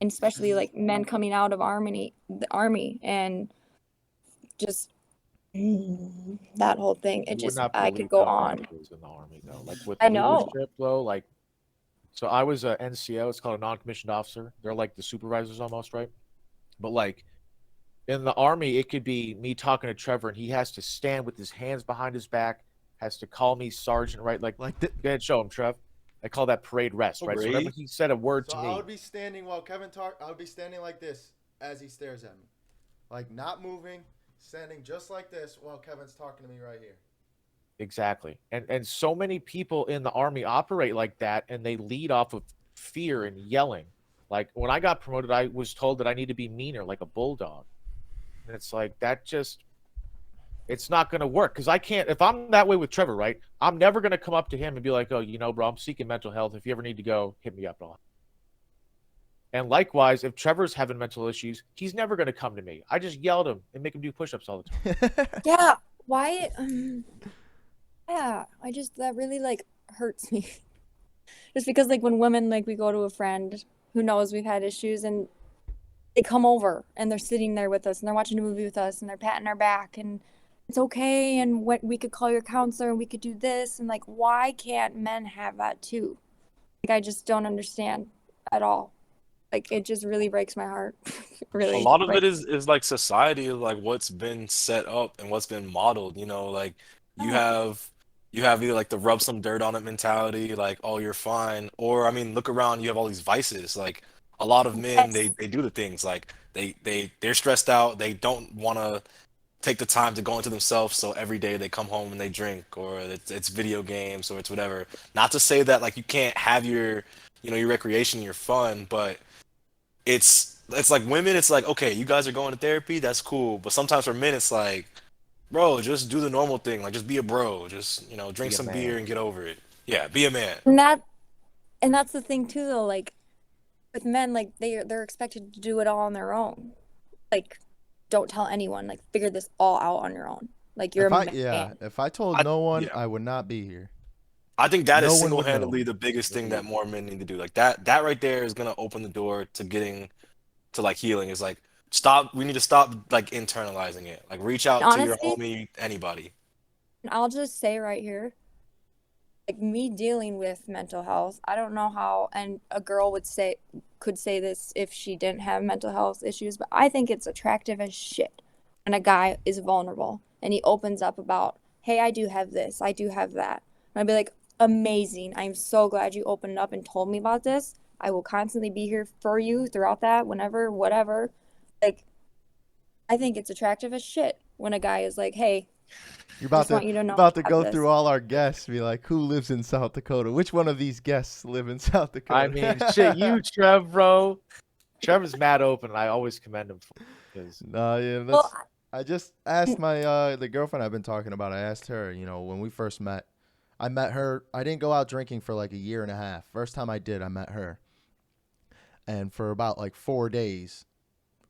and especially like men coming out of the army, and just that whole thing? It just, I could go on. In the army though, like with I know. leadership though, like, so I was a NCO. It's called a non-commissioned officer. They're like the supervisors almost, right? But like in the army, it could be me talking to Trevor, and he has to stand with his hands behind his back, has to call me sergeant, right? Like go ahead, show him, Trev. I call that parade rest, right? So whenever he said a word to me, I would be standing while Kevin talked. I would be standing like this as he stares at me, like not moving, Standing just like this while Kevin's talking to me right here. Exactly. And so many people in the army operate like that, and they lead off of fear and yelling. Like when I got promoted, I was told that I need to be meaner, like a bulldog. And it's like that just it's not going to work because I can't. If I'm that way with Trevor, right? I'm never going to come up to him and be like, "Oh, bro, I'm seeking mental health. If you ever need to go, hit me up." And likewise, if Trevor's having mental issues, he's never going to come to me. I just yell at him and make him do push-ups all the time. Yeah. Why? Yeah. That really like hurts me. Just because like when women like we go to a friend who knows we've had issues and they come over and they're sitting there with us and they're watching a movie with us and they're patting our back and it's okay and what we could call your counselor and we could do this and like why can't men have that too? Like I just don't understand at all. Like it just really breaks my heart. Really. A lot of it breaks- is like society, like what's been set up and what's been modeled. Like you have either like the rub some dirt on it mentality, like oh you're fine, or I mean look around, you have all these vices. Like a lot of men, Yes. they do the things like they're stressed out, they don't want to take the time to go into themselves, so every day they come home and they drink, or it's video games, or it's whatever. Not to say that like you can't have your your recreation, your fun, but it's like women, it's like, okay, you guys are going to therapy, that's cool. But sometimes for men, it's like, bro, just do the normal thing. Like, just be a bro. Just, drink Be a some man. beer and get over it. Yeah, be a man. And that's the thing too though, like with men, like they're expected to do it all on their own. Like, don't tell anyone. Like, figure this all out on your own. Like, you're a man. If I told I, no one, yeah, I would not be here. I think that is No one would know. single-handedly the biggest thing that more men need to do. Like that right there is gonna open the door to getting to like healing. Is like stop. We need to stop like internalizing it. Like reach out to your Honestly, homie, anybody. I'll just say right here, like me dealing with mental health, I don't know how, and a girl could say this if she didn't have mental health issues, but I think it's attractive as shit when a guy is vulnerable and he opens up about, hey, I do have this, I do have that. And I'd be like, amazing. I'm so glad you opened up and told me about this. I will constantly be here for you throughout that, whenever, whatever. Like, I think it's attractive as shit when a guy is like, hey, You're I just want you to know about I to have go this. through all our guests, be like, who lives in South Dakota? Which one of these guests live in South Dakota? I mean, shit, you, Trev, bro. Trevor's mad open, and I always commend him because No, yeah, Well, I just asked my the girlfriend I've been talking about. I asked her, when we first met. I met her. I didn't go out drinking for like a year and a half. First time I did, I met her. And for about like 4 days,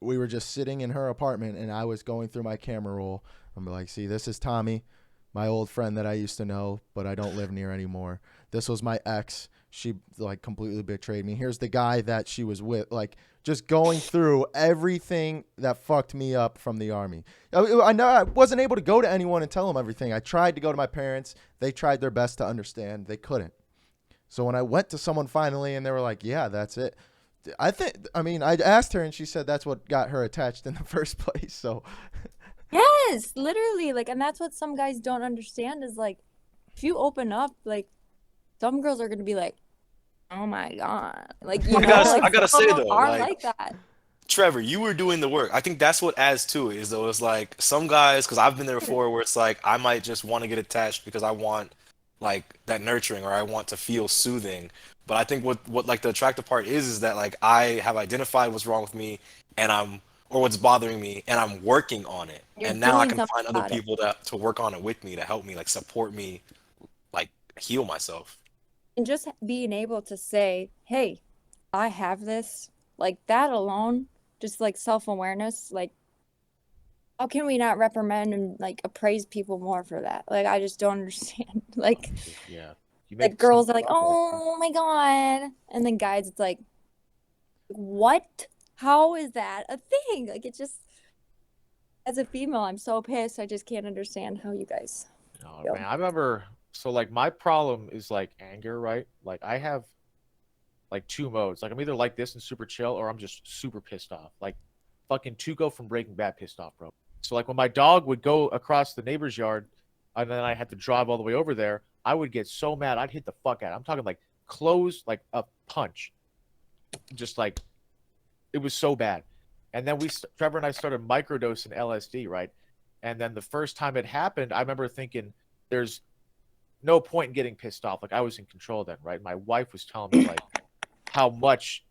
we were just sitting in her apartment and I was going through my camera roll. I'm like, see, this is Tommy, my old friend that I used to know, but I don't live near anymore. This was my ex. She like completely betrayed me. Here's the guy that she was with. Like just going through everything that fucked me up from the army. I know I wasn't able to go to anyone and tell them everything. I tried to go to my parents. They tried their best to understand. They couldn't. So when I went to someone finally and they were like, yeah, that's it. I asked her and she said that's what got her attached in the first place. So yes, literally. Like, and that's what some guys don't understand is like, if you open up, like, some girls are gonna be like, oh my God. Like, you know, like, I gotta some say of them though, are like like that. Trevor, you were doing the work. I think that's what adds to it. Is though it's like some guys, because I've been there before, where it's like I might just want to get attached because I want like that nurturing, or I want to feel soothing. But I think what like the attractive part is that like I have identified what's wrong with me, and or what's bothering me, and I'm working on it. You're And now I doing can something find other about it. people to work on it with me, to help me, like support me, like heal myself. And just being able to say, hey, I have this, like that alone, just like self-awareness, like how can we not reprimand and like appraise people more for that? Like I just don't understand. Like yeah, you like make girls some are like, oh my God. And then guys, it's like, what? How is that a thing? Like it just as a female, I'm so pissed. I just can't understand how you guys Oh feel. man, I remember. So like my problem is like anger, right? Like I have like two modes. Like I'm either like this and super chill, or I'm just super pissed off. Like fucking Tuco from Breaking Bad pissed off, bro. So like when my dog would go across the neighbor's yard, and then I had to drive all the way over there, I would get so mad I'd hit the fuck out. I'm talking like close, like a punch, just like it was so bad. And then Trevor and I started microdosing LSD, right? And then the first time it happened, I remember thinking, there's no point in getting pissed off. Like I was in control then, right? My wife was telling me like how much,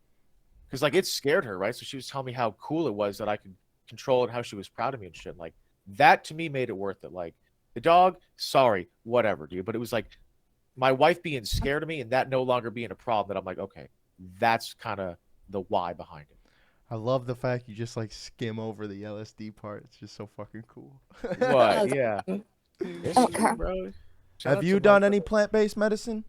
because like it scared her, right? So she was telling me how cool it was that I could control it, how she was proud of me and shit. Like that to me made it worth it. Like the dog, sorry, whatever, dude. But it was like my wife being scared of me and that no longer being a problem. That I'm like, okay, that's kind of the why behind it. I love the fact you just like skim over the LSD part. It's just so fucking cool. What? Yeah. Okay. Bro. Have you done any plant-based medicine?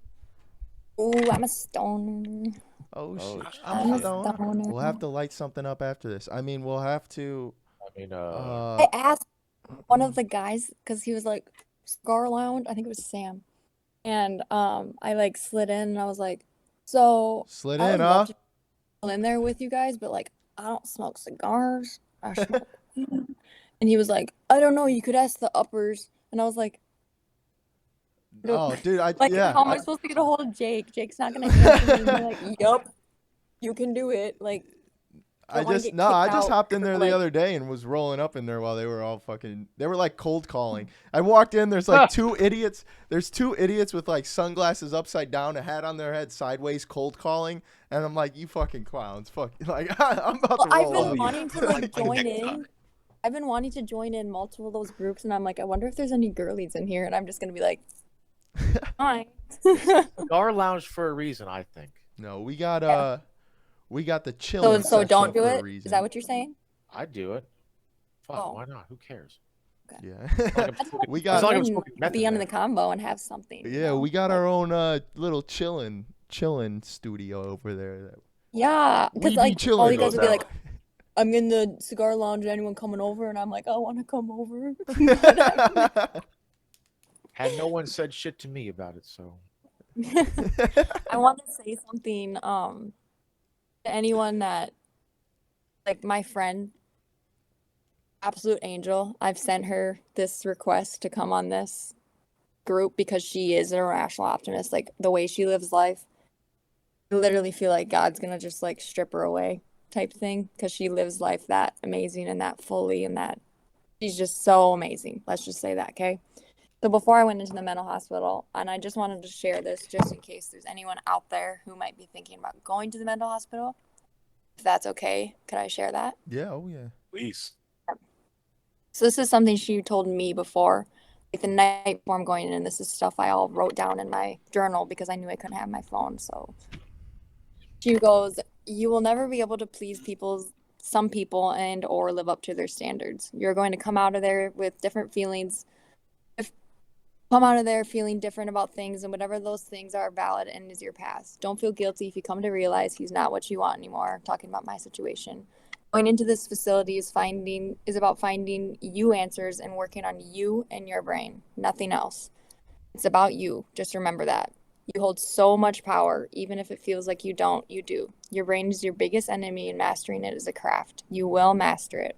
Ooh, I'm a stoner. Oh, Oh, shit. shit. I'm a I'm a stoner. stoner. We'll have to light something up after this. I mean, we'll have to. I mean, I asked one of the guys because he was like cigar lounge. I think it was Sam, and I like slid in and I was like, so Slid I in, would love huh? to chill in there with you guys, but like I don't smoke cigars. I smoke weed. And he was like, I don't know. You could ask the uppers, and I was like, Oh, dude, like how am I supposed to get a hold of Jake? Jake's not gonna answer me and be like, yup, you can do it. Like. I wanna just get kicked out hopped in there the like- other day and was rolling up in there while they were all fucking. They were like cold calling. I walked in. There's like two idiots. There's two idiots with like sunglasses upside down, a hat on their head, sideways, cold calling, and I'm like, you fucking clowns, fuck. Like I'm about to I've roll been up. wanting to like join TikTok. in. I've been wanting to join in multiple of those groups, and I'm like, I wonder if there's any girlies in here, and I'm just gonna be like, hi. cigar lounge for a reason, I think. No, we got the chilling. So don't session do for a it. reason. Is that what you're saying? I'd do it. Fuck, Oh. why not? Who cares? Yeah. we As got. long I'm as smoking meth be in on there. the combo and have something. you Yeah, know? we got Like, our own little chilling studio over there. Yeah, We because be like all chilling, you guys no will be doubt. like, I'm in the cigar lounge. Anyone coming over? And I'm like, I want to come over. Had no one said shit to me about it, so I want to say something to anyone that like my friend absolute angel. I've sent her this request to come on this group because she is an irrational optimist. Like the way she lives life, I literally feel like God's gonna just like strip her away type thing because she lives life that amazing and that fully and that she's just so amazing. Let's just say that, okay? So before I went into the mental hospital, and I just wanted to share this just in case there's anyone out there who might be thinking about going to the mental hospital. If that's okay, could I share that? Yeah, oh yeah. Please. So this is something she told me before, like the night before I'm going in, and this is stuff I all wrote down in my journal because I knew I couldn't have my phone. So she goes, "You will never be able to please some people and or live up to their standards. You're going to come out of there with different feelings. Come out of there feeling different about things, and whatever those things are valid and is your past. Don't feel guilty if you come to realize he's not what you want anymore." Talking about my situation. Going into this facility is about finding you answers and working on you and your brain, nothing else. It's about you. Just remember that. You hold so much power, even if it feels like you don't, you do. Your brain is your biggest enemy, and mastering it is a craft. You will master it.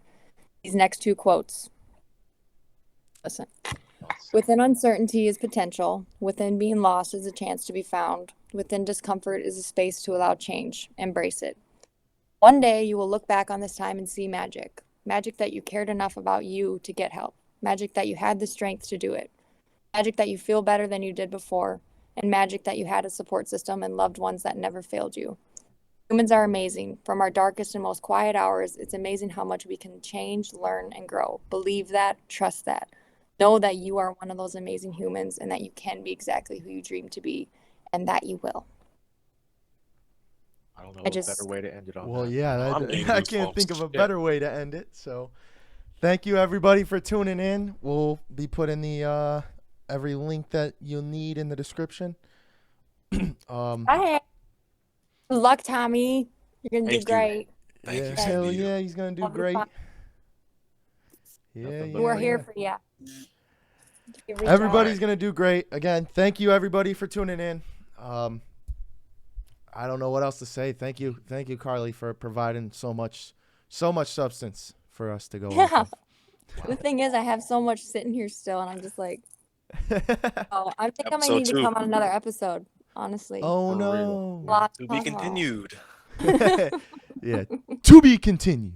These next two quotes. Listen. Within uncertainty is potential. Within being lost is a chance to be found. Within discomfort is a space to allow change. Embrace it. One day you will look back on this time and see magic. Magic that you cared enough about you to get help. Magic that you had the strength to do it. Magic that you feel better than you did before. And magic that you had a support system and loved ones that never failed you. Humans are amazing. From our darkest and most quiet hours, it's amazing how much we can change, learn, and grow. Believe that, trust that. Know that you are one of those amazing humans and that you can be exactly who you dream to be, and that you will. I don't know I a just- better way to end it on Well, that. yeah, I'm getting I can't think of a goosebumps. better way to end it. So, thank you everybody for tuning in. We'll be putting the every link that you'll need in the description. Hi. Good luck, Tommy. You're gonna Thank do you. great. Thank yeah, you, hell Steve. yeah, he's gonna do Love you, great. Pop. Yeah, Nothing yeah, but We're Yeah. here for you. Everybody's gonna do great. Again, thank you everybody for tuning in. I don't know what else to say. Thank you, Karlee, for providing so much substance for us to go Yeah. off The thing is, I have so much sitting here still, and I'm just like, of. oh, I think I might Episode need to 2. come on another episode. Honestly. Oh For real. no. Lots To to be talk about. continued. Yeah. To be continued.